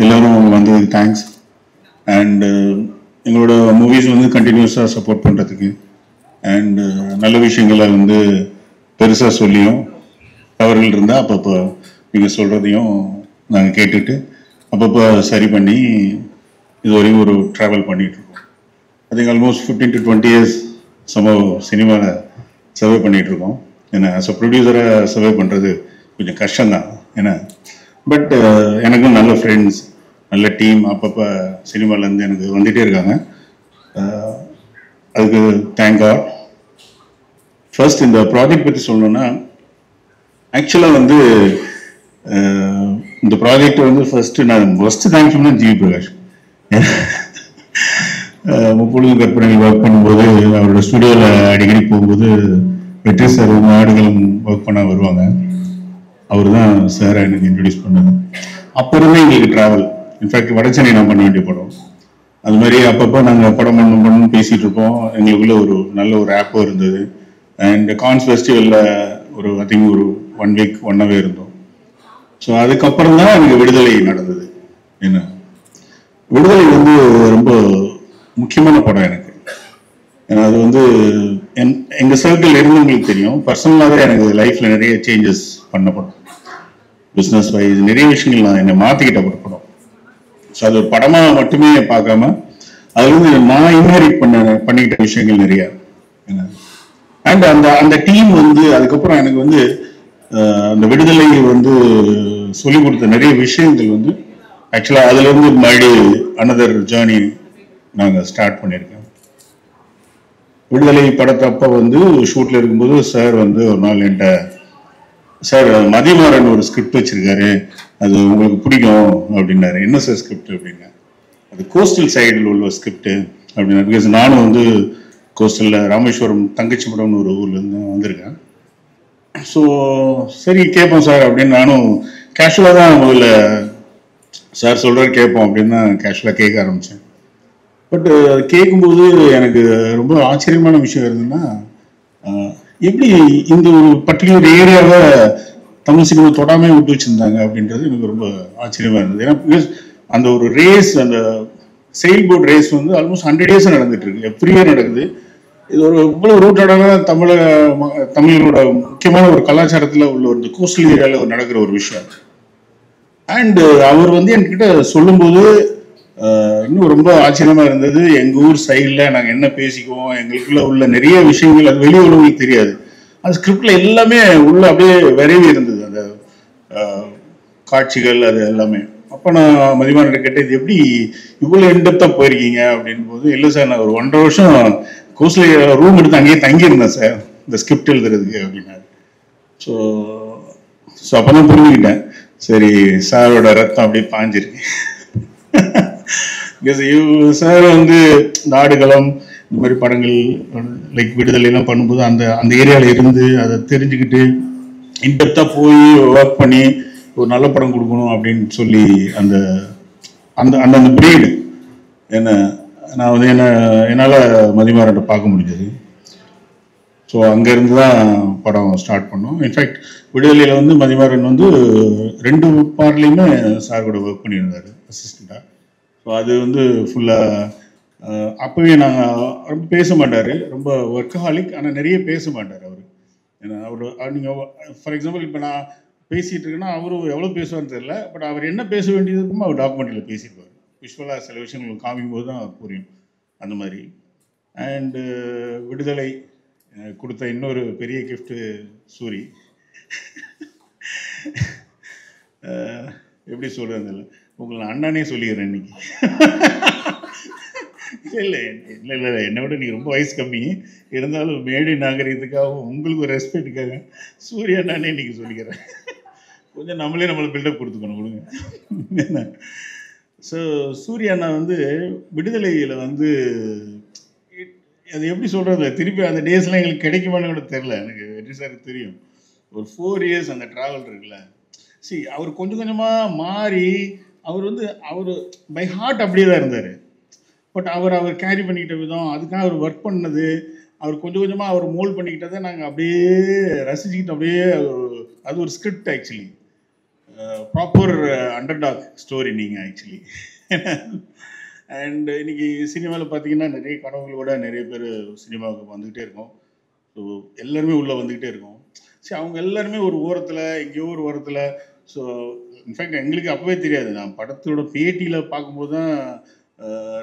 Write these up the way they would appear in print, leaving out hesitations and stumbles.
எல்லாரும் வந்து thanks and எங்களோட மூவிஸ் வந்து கண்டினியூஸாக சப்போர்ட் பண்ணுறதுக்கு அண்ட் நல்ல விஷயங்களை வந்து பெருசாக சொல்லியும் தவறுகள் இருந்தால் அப்பப்போ நீங்கள் சொல்கிறதையும் நாங்கள் கேட்டுட்டு அப்பப்போ சரி பண்ணி இது வரையும் ஒரு ட்ராவல் பண்ணிகிட்ருக்கோம். அது ஆல்மோஸ்ட் 15 to 20 years சினிமாவில் சர்வே பண்ணிகிட்ருக்கோம். ஏன்னா ஆஸ் அ ப்ரொடியூசராக சர்வே பண்ணுறது கொஞ்சம் கஷ்டம்தான். ஏன்னா பட் எனக்கும் நல்ல ஃப்ரெண்ட்ஸ், நல்ல டீம் அப்பப்போ சினிமாலேருந்து எனக்கு வந்துகிட்டே இருக்காங்க. அதுக்கு தேங்க் காட். ஃபர்ஸ்ட் இந்த ப்ராஜெக்ட் பற்றி சொல்லணுன்னா, ஆக்சுவலாக வந்து இந்த ப்ராஜெக்ட் வந்து ஃபஸ்ட்டு தேங்க்ஸ் பண்ண ஜிவி பிரகாஷ். முப்பொழுதும் கற்பனைகள் ஒர்க் பண்ணும்போது அவரோட ஸ்டுடியோவில் அடிக்கடி போகும்போது வெற்றி சார் ஆடுகளும் ஒர்க் பண்ண வருவாங்க. அவர் தான் சாரை எனக்கு இன்ட்ரடியூஸ் பண்ணது. அப்போ இருந்தே எங்களுக்கு ட்ராவல். இன்ஃபேக்ட் வடச்சென்னை நான் பண்ண வேண்டிய படம். அது மாதிரி அப்பப்போ நாங்கள் படம் பண்ணணும்னு பேசிகிட்டு இருப்போம். எங்களுக்குள்ள ஒரு நல்ல ஒரு ஆப்போ இருந்தது. அண்ட் கான்ஸ் ஃபெஸ்டிவலில் ஒரு ஐ திங்க் ஒரு 1 week 1 hour இருந்தோம். ஸோ அதுக்கப்புறம் தான் எனக்கு விடுதலை நடந்தது. என்ன விடுதலை வந்து ரொம்ப முக்கியமான படம் எனக்கு. ஏன்னா அது வந்து எங்கள் சர்க்கிள் இருந்தவங்களுக்கு தெரியும். பர்சனலாகவே எனக்கு லைஃப்பில் நிறைய சேஞ்சஸ் பண்ண படம். பிஸ்னஸ் வைஸ் நிறைய விஷயங்கள் நான் என்னை மாற்றிக்கிட்ட ஒரு படம். ஸோ அது ஒரு படமாக மட்டுமே பார்க்காம அது வந்து நான் இன்ஹெரிட் பண்ணிக்கிட்ட விஷயங்கள் நிறைய. அண்ட் அந்த டீம் வந்து அதுக்கப்புறம் எனக்கு வந்து அந்த விடுதலை வந்து சொல்லிக் கொடுத்த நிறைய விஷயங்கள் வந்து ஆக்சுவலாக அதுல இருந்து மறுபடியும் அனதர் ஜேர்னி நாங்கள் ஸ்டார்ட் பண்ணியிருக்கோம். விடுதலை படத்தப்ப வந்து ஷூட்ல இருக்கும்போது சார் வந்து ஒரு நாள் என்கிட்ட, சார் மதிமாறன் ஒரு ஸ்கிரிப்ட் வச்சிருக்காரு, அது உங்களுக்கு பிடிக்கும் அப்படின்னாரு. என்ன சார் ஸ்கிரிப்ட் அப்படின்னா, அது கோஸ்டல் சைடில் உள்ள ஸ்கிரிப்ட் அப்படின்னா. பிகாஸ் நானும் வந்து கோஸ்டலில் ராமேஸ்வரம் தங்கச்சி படம்னு ஒரு ஊர்லேருந்து வந்திருக்கேன். ஸோ சரி கேட்போம் சார் அப்படின்னு நானும் கேஷுவலாக தான் முதல்ல சார் சொல்கிறார் கேட்போம் அப்படின்னு தான் கேஷுவலாக கேட்க ஆரம்பித்தேன். பட் கேட்கும்போது எனக்கு ரொம்ப ஆச்சரியமான விஷயம் இருந்ததுன்னா, எப்படி இந்த ஒரு பர்டிகுலர் ஏரியாவை தமிழ் சினிமா தொடாமே விட்டு வச்சிருந்தாங்க அப்படின்றது எனக்கு ரொம்ப ஆச்சரியமா இருந்தது. ஏன்னா பிகாஸ் அந்த ஒரு ரேஸ், அந்த செயில் போட் ரேஸ் வந்து ஆல்மோஸ்ட் 100 days நடந்துட்டு இருக்கு, எவ்ரி இயர் நடக்குது. இது ஒரு இவ்வளவு ரூட்டடான தமிழர்களோட முக்கியமான ஒரு கலாச்சாரத்தில் உள்ள ஒரு கோஸ்டல் ஏரியாவில் நடக்கிற ஒரு விஷயம். அண்ட் அவர் வந்து என்கிட்ட சொல்லும்போது இன்னும் ரொம்ப ஆச்சரியமா இருந்தது. எங்க ஊர் சைடில் நாங்கள் என்ன பேசிக்குவோம், எங்களுக்குள்ள உள்ள நிறைய விஷயங்கள் அது வெளியே உள்ளவங்களுக்கு தெரியாது. அந்த ஸ்கிரிப்ட்ல எல்லாமே உள்ள அப்படியே விரைவி இருந்தது, அந்த காட்சிகள் அது எல்லாமே. அப்போ நான் மதிமானிட்ட கேட்டேன், இது எப்படி இவ்வளோ இன்டெப்த்தாக போயிருக்கீங்க அப்படின்னு போது, இல்லை சார் நான் ஒரு 1.5 வருஷம் கோஸ்டல் ரூம் எடுத்து அங்கேயே தங்கியிருந்தேன் சார் இந்த ஸ்கிரிப்ட் எழுதுறதுக்கு அப்படின்னாரு. ஸோ அப்போ தான் புரிஞ்சுக்கிட்டேன், சரி சாரோட ரத்தம் அப்படியே பாஞ்சிருக்கு. சார் வந்து நாடுகளம் இந்த மாதிரி படங்கள் லைக் விடுதலைலாம் பண்ணும்போது அந்த ஏரியாவில் இருந்து அதை தெரிஞ்சுக்கிட்டு இன்டெப்த்தாக போய் ஒர்க் பண்ணி ஒரு நல்ல படம் கொடுக்கணும் அப்படின்னு சொல்லி அந்த அந்த அந்த பிரீடு என்ன நான் வந்து என்னால் மதிமாறன்ட்ட பார்க்க முடிஞ்சது. ஸோ அங்கேருந்து தான் படம் ஸ்டார்ட் பண்ணோம். இன்ஃபேக்ட் விடுதலையில் வந்து மதிமாறன் வந்து 2 பார்ட்லேயுமே சார் கூட ஒர்க் பண்ணியிருந்தார் அசிஸ்டண்ட்டாக. ஸோ அது வந்து ஃபுல்லாக அப்போவே நாங்கள் ரொம்ப பேச மாட்டார், ரொம்ப ஒர்க்கஹாலிக், ஆனால் நிறைய பேச மாட்டார் அவர். ஏன்னா அவர் நீங்கள் ஃபார் எக்ஸாம்பிள் இப்போ நான் பேசிகிட்டு இருக்கேன்னா அவரும் எவ்வளோ பேசுவார்னு தெரியல, பட் அவர் என்ன பேச வேண்டியது இருக்குமோ அவர் டாக்குமெண்ட்டில் பேசியிருப்பார். விஷுவலாக சில விஷயங்கள் காமிக்கும் போது தான் புரியும் அந்த மாதிரி. அண்டு விடுதலை கொடுத்த இன்னொரு பெரிய கிஃப்ட்டு சூரி. எப்படி சொல்கிறது இல்லை, உங்களை அண்ணனே சொல்லிடுறேன் இன்னைக்கு. இல்லை இல்லை இல்லை இல்லை என்னை விட நீங்கள் ரொம்ப வயசு கம்மி இருந்தாலும் மேடை நாகரிகத்துக்காகவும் உங்களுக்கு ஒரு ரெஸ்பெக்டுக்காக சூரிய அண்ணானே இன்னைக்கு சொல்லிக்கிறேன். கொஞ்சம் நம்மளே பில்டப் கொடுத்துக்கணும் கொடுங்க என்ன. ஸோ சூரிய அண்ணா வந்து விடுதலையில் வந்து அது எப்படி சொல்கிறது, திருப்பி அந்த டேஸ்லாம் எங்களுக்கு கிடைக்குமான்னு கூட தெரில. எனக்கு வெற்றி சாருக்கு தெரியும், ஒரு 4 years அந்த ட்ராவல் இருக்குல்ல. அவர் கொஞ்சம் கொஞ்சமாக மாறி அவர் பை ஹார்ட் அப்படியே தான் இருந்தார். பட் அவர் கேரி பண்ணிக்கிட்ட விதம், அதுக்காக அவர் ஒர்க் பண்ணது, அவர் கொஞ்சம் கொஞ்சமாக அவர் மோல்ட் பண்ணிக்கிட்டதை நாங்கள் அப்படியே ரசிச்சுக்கிட்டு அப்படியே அது ஒரு script actually. Proper underdog story நீங்கள் ஆக்சுவலி. அண்ட் இன்னைக்கு சினிமாவில் பார்த்தீங்கன்னா நிறைய கனவுகளோட நிறைய பேர் சினிமாவுக்கு வந்துக்கிட்டே இருக்கோம். ஸோ எல்லாருமே உள்ளே வந்துக்கிட்டே இருக்கோம். சரி, அவங்க எல்லாருமே ஒரு ஓரத்தில் எங்கேயோ ஒரு ஓரத்தில். ஸோ இன்ஃபேக்ட் எங்களுக்கு அப்போவே தெரியாது. நான் படத்தோட பேட்டியில் பார்க்கும்போது தான்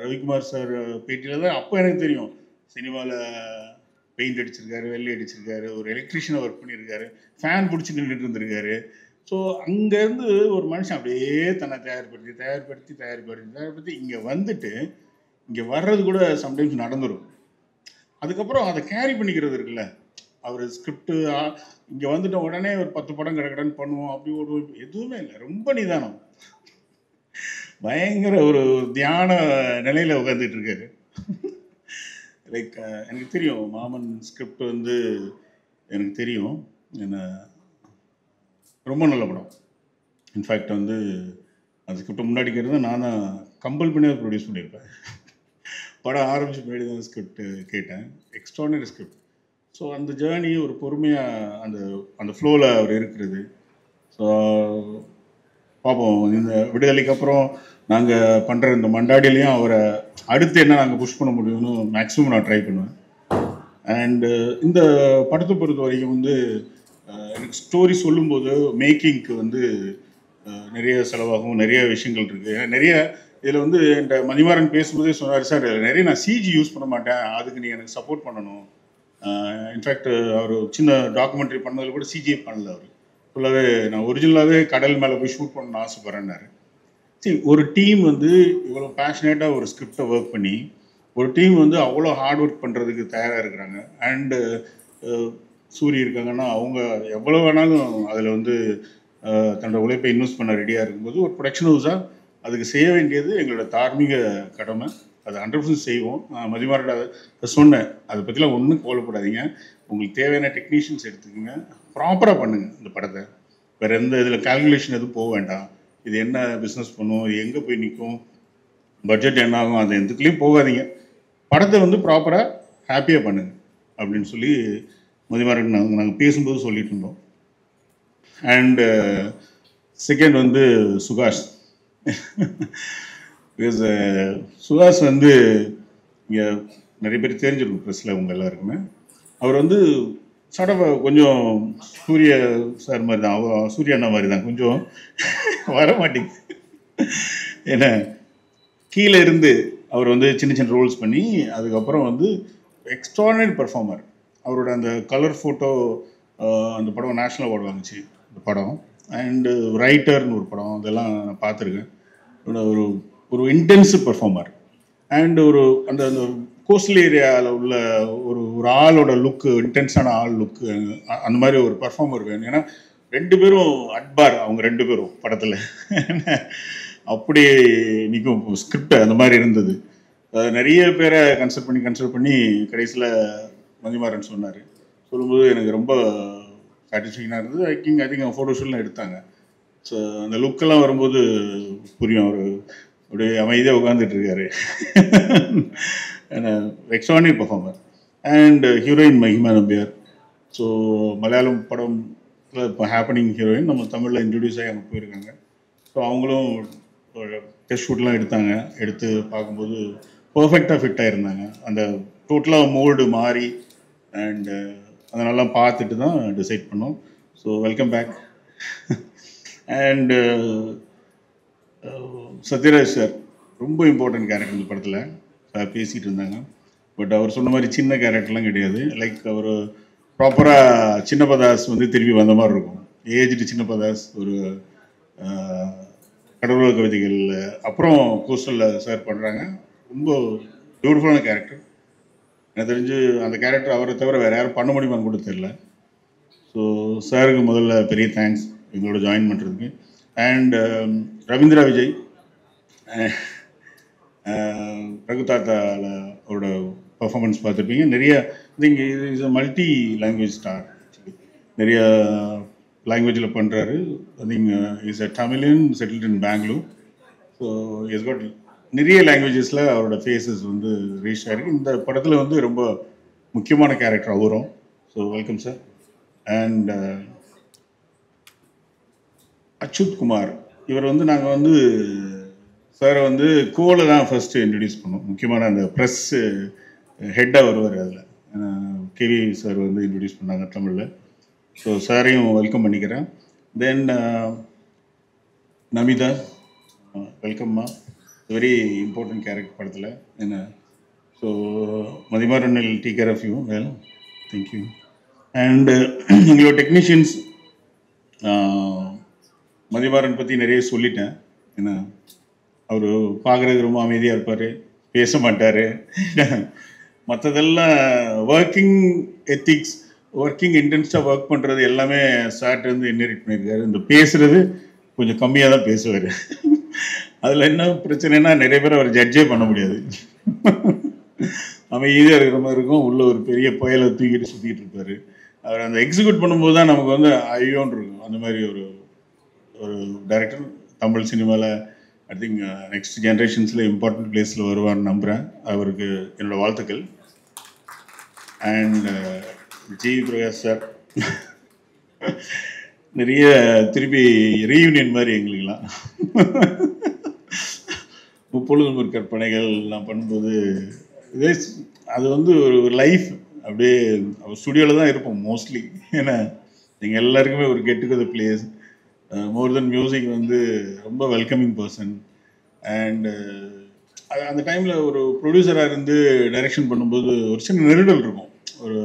ரவிக்குமார் சார் பேட்டியில் தான் அப்போ எனக்கு தெரியும் சினிமாவில் பெயிண்ட் அடிச்சிருக்காரு, வெள்ளை அடிச்சிருக்காரு, ஒரு எலக்ட்ரிஷியனை ஒர்க் பண்ணியிருக்காரு, ஃபேன் பிடிச்சி நின்றுட்டு இருந்திருக்காரு. ஸோ அங்கேருந்து ஒரு மனுஷன் அப்படியே தன்னை தயார்படுத்தி இங்கே வந்துட்டு இங்கே வர்றது கூட சம்டைம்ஸ் நடந்துடும். அதுக்கப்புறம் அதை கேரி பண்ணிக்கிறது இருக்குல்ல, அவர் ஸ்கிரிப்டு இங்கே வந்துட்ட உடனே ஒரு 10 படம் கடன்னு பண்ணுவோம் அப்படி ஒரு எதுவுமே இல்லை. ரொம்ப நிதானம், பயங்கர ஒரு தியான நிலையில் உட்காந்துட்டு இருக்காரு. லைக் எனக்கு தெரியும் மாமன் ஸ்கிரிப்ட் வந்து எனக்கு தெரியும், என்ன ரொம்ப நல்ல படம். இன்ஃபேக்ட் வந்து அந்த ஸ்கிரிப்ட் முன்னாடி கேட்டு நான் தான் கம்பல் பண்ணி அதை ப்ரொடியூஸ் பண்ணியிருப்பேன். படம் ஆரம்பிச்சு முன்னாடி தான் ஸ்கிரிப்ட் கேட்டேன். Extraordinary script. ஸோ அந்த ஜேர்னி ஒரு பொறுமையாக அந்த அந்த ஃப்ளோவில் அவர் இருக்கிறது. ஸோ பார்ப்போம், இந்த விடுதலைக்கு அப்புறம் நாங்கள் பண்ணுற இந்த மண்டாடியிலையும் அவரை அடுத்து என்ன நாங்கள் புஷ் பண்ண முடியும்னு மேக்ஸிமம் நான் ட்ரை பண்ணுவேன். அண்டு இந்த படத்தை பொறுத்த வரைக்கும் வந்து எனக்கு ஸ்டோரி சொல்லும்போது மேக்கிங்க்கு வந்து நிறைய செலவாகும், நிறைய விஷயங்கள் இருக்குது. ஏன்னா நிறைய இதில் வந்து என்கிட்ட மணிமாறன் பேசும்போதே சொன்னார், சார் நிறைய நான் சிஜி யூஸ் பண்ண மாட்டேன், அதுக்கு நீங்கள் எனக்கு சப்போர்ட் பண்ணணும். இன்ஃபேக்ட் அவர் சின்ன டாக்குமெண்ட்ரி பண்ணதில் கூட சிஜிஏ பண்ணல. அவர் ஃபுல்லாகவே நான் ஒரிஜினலாகவே கடல் மேலே போய் ஷூட் பண்ணணும்னு ஆசைப்பட்றேன்னாரு. சரி, ஒரு டீம் வந்து இவ்வளோ பேஷனேட்டாக ஒரு ஸ்கிரிப்டை ஒர்க் பண்ணி ஒரு டீம் வந்து அவ்வளோ ஹார்ட் ஒர்க் பண்ணுறதுக்கு தயாராக இருக்கிறாங்க. அண்டு சூரிய இருக்காங்கன்னா அவங்க எவ்வளோ வேணாலும் அதில் வந்து தன்னோட உழைப்பை இன்வெஸ்ட் பண்ண ரெடியாக இருக்கும்போது ஒரு ப்ரொடக்ஷன் ஹவுஸாக அதுக்கு செய்ய வேண்டியது எங்களோட தார்மீக கடமை. அதை 100% செய்வோம். மதிமாரோட சொன்னேன், அதை பற்றிலாம் ஒன்றும் கவலைப்படாதீங்க, உங்களுக்கு தேவையான டெக்னீஷியன்ஸ் எடுத்துக்கோங்க, ப்ராப்பராக பண்ணுங்கள் இந்த படத்தை. வேறு எந்த இதில் கால்குலேஷன் எதுவும் போக வேண்டாம். இது என்ன பிஸ்னஸ் பண்ணும், இது எங்கே போய் நிற்கும், பட்ஜெட் என்ன ஆகும், அது எதுக்குலேயும் போகாதீங்க, படத்தை வந்து ப்ராப்பராக ஹாப்பியாக பண்ணுங்கள் அப்படின்னு சொல்லி மதிமாறன் நாங்கள் பேசும்போது சொல்லிட்டு இருந்தோம். அண்டு செகண்ட் வந்து சுகாஷ். பிகாஸ் சுகாஷ் வந்து இங்கே நிறைய பேர் தெரிஞ்சிருக்கும் ப்ரெஸ்ஸில் உங்கள் எல்லாருக்குமே. அவர் வந்து சடவை கொஞ்சம் சூரிய சார் மாதிரி தான், சூர்யா அண்ணா மாதிரி தான், கொஞ்சம் வர மாட்டேங்குது. ஏன்னா கீழே இருந்து அவர் வந்து சின்ன சின்ன ரோல்ஸ் பண்ணி அதுக்கப்புறம் வந்து எக்ஸ்ட்ரானரி பர்ஃபார்மர். அவரோட அந்த கலர் ஃபோட்டோ அந்த படம் நேஷ்னல் அவார்டு வாங்குச்சு அந்த படம். அண்டு ரைட்டர்னு ஒரு படம், அதெல்லாம் நான் பார்த்துருக்கேன். ஒரு ஒரு இன்டென்சிவ் பர்ஃபார்மர். அண்டு ஒரு அந்த அந்த கோஸ்டல் ஏரியாவில் உள்ள ஒரு ஒரு ஆளோட லுக்கு, இன்டென்ஸான ஆள் லுக்கு, அந்த மாதிரி ஒரு பர்ஃபார்மர் வேணும். ஏன்னா 2 பேரும் அட்பார், அவங்க 2 பேரும் படத்தில் அப்படி நிற்கும். ஸ்கிரிப்ட் அந்த மாதிரி இருந்தது. நிறைய பேரை கன்சல்ட் பண்ணி கடைசியில் மதிமாறன் சொன்னார். சொல்லும்போது எனக்கு ரொம்ப சாட்டிஸ்ஃபேக்ஷனாக இருந்தது. ஐ திங்க் அவங்க ஃபோட்டோஷூட்லாம் எடுத்தாங்க. ஸோ அந்த லுக்கெல்லாம் வரும்போது புரியும், அவர் அப்படியே அமைதியாக உட்காந்துட்டு இருக்காரு. Extraordinary performer. And heroine Mahima Nambiar. So Malayalam படம் இப்போ ஹேப்பனிங் ஹீரோயின் நம்ம தமிழில் இன்ட்ரடியூஸ் ஆகி அங்கே போயிருக்காங்க. ஸோ அவங்களும் டெஸ்ட் ஷூட்லாம் எடுத்தாங்க. எடுத்து பார்க்கும்போது பர்ஃபெக்டாக ஃபிட் ஆகிருந்தாங்க. அந்த டோட்டலாக மோல்டு மாறி அண்டு அதனாலாம் பார்த்துட்டு தான் டிசைட் பண்ணோம். So welcome back. And Sathyaraj sir ரொம்ப இம்பார்ட்டன்ட் கேரக்டர் இந்த படத்தில். சார் பேசிகிட்டு இருந்தாங்க. பட் அவர் சொன்ன மாதிரி சின்ன கேரக்டர்லாம் கிடையாது. லைக் அவர் ப்ராப்பராக சின்னப்பதாஸ் வந்து திரும்பி வந்த மாதிரி இருக்கும். ஏஜ்டு சின்னப்பதாஸ் ஒரு கடவுள் கவிதைகள் அப்புறம் கோஸ்டலில் சார் பண்ணுறாங்க. ரொம்ப பியூட்டிஃபுல்லான கேரக்டர். எனக்கு தெரிஞ்சு அந்த கேரக்டர் அவரை தவிர வேறு யாரும் பண்ண முடியுமான்னு கூட தெரியல. ஸோ சாருக்கு முதல்ல பெரிய தேங்க்ஸ் எங்களோட ஜாயின் பண்ணுறதுக்கு. அண்ட் ரவீந்திரா விஜய், ரகுதாத்தாவில் அவரோட பர்ஃபார்மன்ஸ் பார்த்துருப்பீங்க. நிறைய think is a multi language star. நிறைய லாங்குவேஜில் பண்ணுறாரு. I think is a Tamilian settled in Bangalore. So is got நிறைய லாங்குவேஜஸில் அவரோட ஃபேஸஸ் வந்து ரீச் ஆகிருக்கு. இந்த படத்தில் வந்து ரொம்ப முக்கியமான கேரக்டர் அவரும். So welcome sir. And Achuth Kumar. இவர் வந்து நாங்கள் வந்து சாரை வந்து கோவில் தான் ஃபர்ஸ்ட் இன்ட்ரடியூஸ் பண்ணோம். முக்கியமான அந்த ப்ரெஸ் ஹெட்டாக வருவார் அதில். கேவி சார் வந்து இன்ட்ரடியூஸ் பண்ணாங்க தமிழில். ஸோ சாரையும் வெல்கம் பண்ணிக்கிறேன். தென் நமிதா, வெல்கம்மா. வெரி இம்பார்ட்டன்ட் கேரக்டர் படத்தில் என்ன. So Mathimaran will take care of you well. Thank you. And எங்களோட டெக்னீஷியன்ஸ், மதிமாறன் பற்றி நிறைய சொல்லிட்டேன். ஏன்னா அவர் பார்க்குறதுக்கு ரொம்ப அமைதியாக இருப்பார், பேச மாட்டார். மற்றதெல்லாம் ஒர்க்கிங் எத்திக்ஸ், ஒர்க்கிங் இன்டென்ஸாக ஒர்க் பண்ணுறது எல்லாமே சார்ட் வந்து இன்ஹெரிட் பண்ணியிருக்காரு. இந்த பேசுகிறது கொஞ்சம் கம்மியாக தான் பேசுவார். அதில் என்ன பிரச்சனைனா நிறைய பேர் அவர் ஜட்ஜே பண்ண முடியாது. அமைதியாக இருக்கிற மாதிரி இருக்கும், உள்ள ஒரு பெரிய புயலை தூக்கிட்டு சுற்றிட்டு இருப்பார். அவர் அந்த எக்ஸிக்யூட் பண்ணும்போது தான் நமக்கு வந்து ஐயோன்னு இருக்கும். அந்த மாதிரி ஒரு ஒரு டைரக்டர் தமிழ் சினிமாவில் ஐ திங்க் நெக்ஸ்ட் ஜென்ரேஷன்ஸில் இம்பார்ட்டன்ட் பிளேஸில் வருவார்னு நம்புகிறேன். அவருக்கு என்னோடய வாழ்த்துக்கள். அண்ட் ஜி பிரகாஷ் சார் நிறைய திருப்பி ரீயூனியன் மாதிரி எங்களுக்கெல்லாம் முப்பொழுதும் கற்பனைகள் எல்லாம் பண்ணும்போது இதே அது வந்து ஒரு லைஃப். அப்படியே ஸ்டுடியோவில் தான் இருப்போம் மோஸ்ட்லி. ஏன்னா எங்கள் எல்லாருக்குமே ஒரு கெட் டுகெதர் பிளேஸ். மோர் தென் மியூசிக் வந்து ரொம்ப வெல்கமிங் பர்சன். அண்டு அந்த டைமில் ஒரு ப்ரொடியூசராக இருந்து டைரக்ஷன் பண்ணும்போது ஒரு சின்ன நெருடல் இருக்கும். ஒரு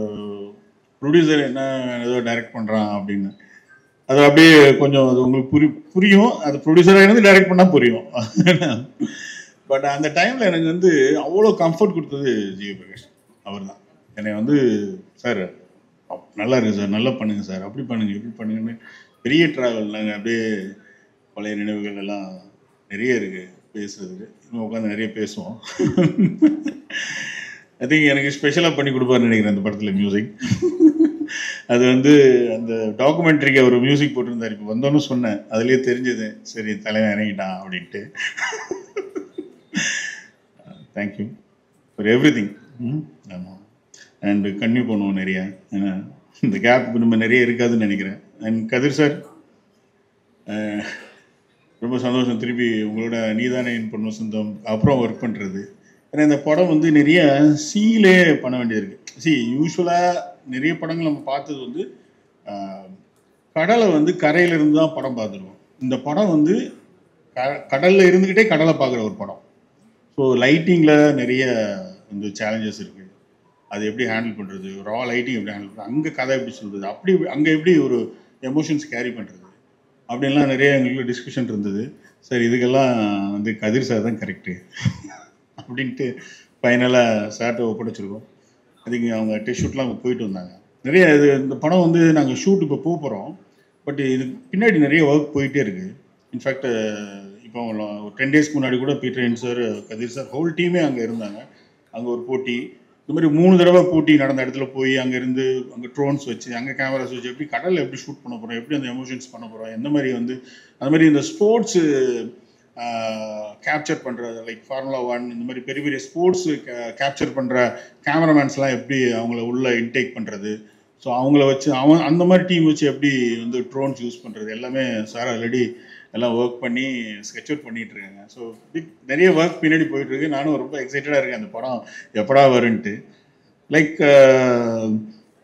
ப்ரொடியூசர் என்ன ஏதோ டைரக்ட் பண்ணுறான் அப்படின்னு. அது அப்படியே கொஞ்சம் அது உங்களுக்கு புரியும். அது ப்ரொடியூசராக இருந்து டைரக்ட் பண்ணால் புரியும். பட் அந்த டைமில் எனக்கு வந்து அவ்வளோ கம்ஃபர்ட் கொடுத்தது ஜி பிரகாஷ் அவர் தான். என்னை வந்து சார் நல்லா இருக்குது சார், நல்லா பண்ணுங்கள் சார், அப்படி பண்ணுங்கள் இப்படி பண்ணுங்கன்னு பெரிய ட்ராவல். நாங்கள் அப்படியே பழைய நினைவுகள் எல்லாம் நிறைய இருக்குது பேசுறதுக்கு. இன்னும் உட்காந்து நிறைய பேசுவோம். ஐ திங்க் எனக்கு ஸ்பெஷலாக பண்ணி கொடுப்பாருன்னு நினைக்கிறேன் அந்த படத்தில் மியூசிக். அது வந்து அந்த டாக்குமெண்ட்ரிக்கு ஒரு மியூசிக் போட்டிருந்தார். இப்போ வந்தோன்னு சொன்னேன், அதுலேயே தெரிஞ்சது சரி தலைவன் இறங்கிட்டான் அப்படின்ட்டு. Thank you for every thing. ஆமாம். அண்டு கன்டினியூ பண்ணுவோம் நிறையா. ஏன்னா இந்த கேப் நம்ம நிறைய இருக்காதுன்னு நினைக்கிறேன். அண்ட் கதிர் சார் ரொம்ப சந்தோஷம் திருப்பி உங்களோட நீதானே என் பொண்ணு சொந்தம் அப்புறம் ஒர்க் பண்ணுறது. ஏன்னா இந்த படம் வந்து நிறைய சீலே பண்ண வேண்டியது இருக்குது. யூஸ்வலாக நிறைய படங்கள் நம்ம பார்த்தது வந்து கடலை வந்து கரையிலிருந்து தான் படம் பார்த்துருவோம். இந்த படம் வந்து கடலில் இருந்துக்கிட்டே கடலை பார்க்குற ஒரு படம். ஸோ லைட்டிங்கில் நிறைய வந்து சேலஞ்சஸ் இருக்குது. அது எப்படி ஹேண்டில் பண்ணுறது, ரா லைட்டிங் எப்படி ஹேண்டில் பண்ணுறது, அங்கே கதை எப்படி சொல்கிறது, அப்படி அங்கே எப்படி ஒரு எமோஷன்ஸ் கேரி பண்ணுறது, அப்படின்லாம் நிறைய எங்களுக்கு டிஸ்கஷன் இருந்தது. சரி இதுக்கெல்லாம் வந்து கதிர் சார் தான் கரெக்டு அப்படின்ட்டு ஃபைனலாக சார்ட்டை ஒப்படைச்சிருக்கோம். அதுக்கு அவங்க டெஸ்ட் ஷூட்லாம் போயிட்டு வந்தாங்க. நிறைய இது இந்த படம் வந்து நாங்கள் ஷூட் இப்போ போகிறோம். பட் இது பின்னாடி நிறைய ஒர்க் போயிட்டே இருக்குது. இன்ஃபேக்ட் இப்போ ஒரு 10 டேஸ்க்கு முன்னாடி கூட பீட்டர் சார், கதிர் சார், ஹோல் டீமே அங்கே இருந்தாங்க. அங்கே ஒரு போட்டி, இந்த மாதிரி 3 தடவை போட்டி நடந்த இடத்துல போய் அங்கேருந்து அங்கே ட்ரோன்ஸ் வச்சு அங்கே கேமராஸ் வச்சு எப்படி கடலில் எப்படி ஷூட் பண்ண போகிறோம், எப்படி அந்த எமோஷன்ஸ் பண்ண போகிறோம், எந்த மாதிரி வந்து அந்த மாதிரி இந்த ஸ்போர்ட்ஸு கேப்சர் பண்ணுறது, லைக் ஃபார்முலா 1 இந்த மாதிரி பெரிய பெரிய ஸ்போர்ட்ஸு கேப்சர் பண்ணுற கேமராமேன்ஸ்லாம் எப்படி அவங்கள உள்ளே இன்டேக் பண்ணுறது, ஸோ அவங்கள வச்சு அந்த மாதிரி டீம் வச்சு எப்படி வந்து ட்ரோன்ஸ் யூஸ் பண்ணுறது எல்லாமே சார் ஆல்ரெடி எல்லாம் ஒர்க் பண்ணி ஸ்கெட்ச் அவுட் பண்ணிகிட்டு இருக்காங்க. ஸோ நிறைய ஒர்க் பின்னாடி போயிட்டுருக்கு. நானும் ரொம்ப எக்ஸைட்டடாக இருக்கேன் அந்த படம் எப்படா வருன்ட்டு. லைக்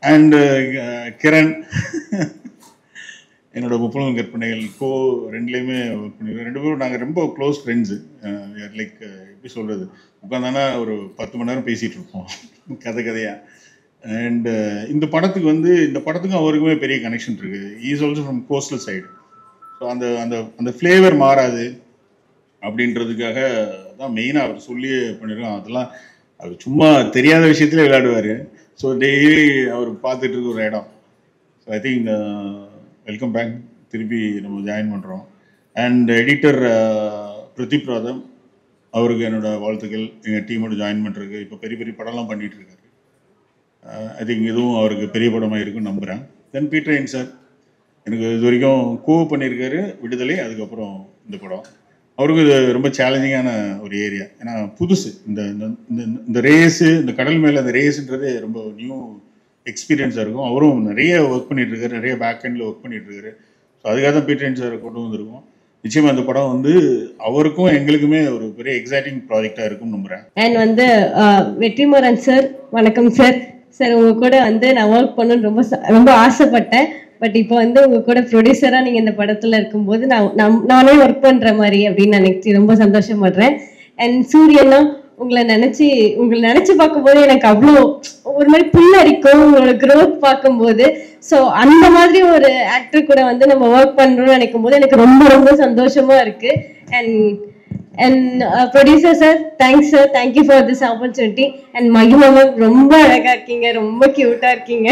அண்டு கிரண் என்னோட முப்பொழுதும் கற்பனைகள் ரெண்டுலேயுமே ஒர்க் பண்ணியிருக்கோம். 2 பேரும் நாங்கள் ரொம்ப க்ளோஸ் ஃப்ரெண்ட்ஸு. லைக் எப்படி சொல்கிறது, உட்காந்தானா ஒரு 10 மணி நேரம் பேசிகிட்டு இருப்போம் கதையாக. அண்டு இந்த படத்துக்கும் அவருக்குமே பெரிய கனெக்ஷன் இருக்குது. Is also from coastal side. So அந்த அந்த அந்த ஃப்ளேவர் மாறாது அப்படின்றதுக்காக தான் மெயினாக அவர் சொல்லியே பண்ணியிருக்கோம். அதெல்லாம் அவர் சும்மா தெரியாத விஷயத்துல விளையாடுவார். ஸோ டெய்லி அவர் பார்த்துட்டு இருக்க ஒரு இடம். So I think welcome back, திருப்பி நம்ம ஜாயின் பண்ணுறோம். அண்ட் எடிட்டர் பிரதீப் ராதம், அவருக்கு என்னோட வாழ்த்துக்கள். எங்கள் டீமோட ஜாயின் பண்ணுறதுக்கு இப்போ பெரிய பெரிய படம்லாம் பண்ணிகிட்டு இருக்காரு. ஐ திங்க் இதுவும் அவருக்கு பெரிய படமாக இருக்குன்னு நம்புகிறேன். தென் பீட்டர் சார் எனக்கு இது வரைக்கும் பண்ணியிருக்காரு, விடுதலை, அதுக்கப்புறம் இந்த படம். அவருக்கு இது ரொம்ப சேலஞ்சிங்கான ஒரு ஏரியா. ஏன்னா புதுசு இந்த இந்த ரேஸு, இந்த கடல் மேலே அந்த ரேஸுன்றது ரொம்ப நியூ எக்ஸ்பீரியன்ஸாக இருக்கும். அவரும் நிறைய ஒர்க் பண்ணிகிட்ருக்காரு, நிறைய பேக் எண்டில் ஒர்க் பண்ணிகிட்ருக்காரு. ஸோ அதுக்காக தான் பீட்டர் சாரை கொண்டு வந்திருக்கோம். நிச்சயமா அந்த படம் வந்து அவருக்கும் எங்களுக்குமே ஒரு பெரிய எக்ஸைட்டிங் ப்ராஜெக்டா இருக்கும்னு நம்புறேன். அண்ட் வந்து வெற்றிமாறன் சார், வணக்கம் சார். சார் உங்க கூட வந்து நான் ஒர்க் பண்ணணும்னு ரொம்ப ஆசைப்பட்டேன். பட் இப்போ வந்து உங்க கூட ப்ரொடியூசரா நீங்க இந்த படத்துல இருக்கும்போது நானே ஒர்க் பண்ற மாதிரி அப்படின்னு நினைச்சு ரொம்ப சந்தோஷப்படுறேன். அண்ட் சூரியனா உங்களை நினைச்சு பார்க்கும்போது எனக்கு அவ்வளோ ஒரு மாதிரி புல்லரிக்கும் உங்களோட க்ரோத் பார்க்கும்போது. ஸோ அந்த மாதிரி ஒரு ஆக்டர் கூட வந்து நம்ம ஒர்க் பண்றோம்னு நினைக்கும் போது எனக்கு ரொம்ப ரொம்ப சந்தோஷமா இருக்கு. And producer sir, thanks sir, thank you for this opportunity. And மகிமா மேம் ரொம்ப அழகா இருக்கீங்க, ரொம்ப கியூட்டா இருக்கீங்க.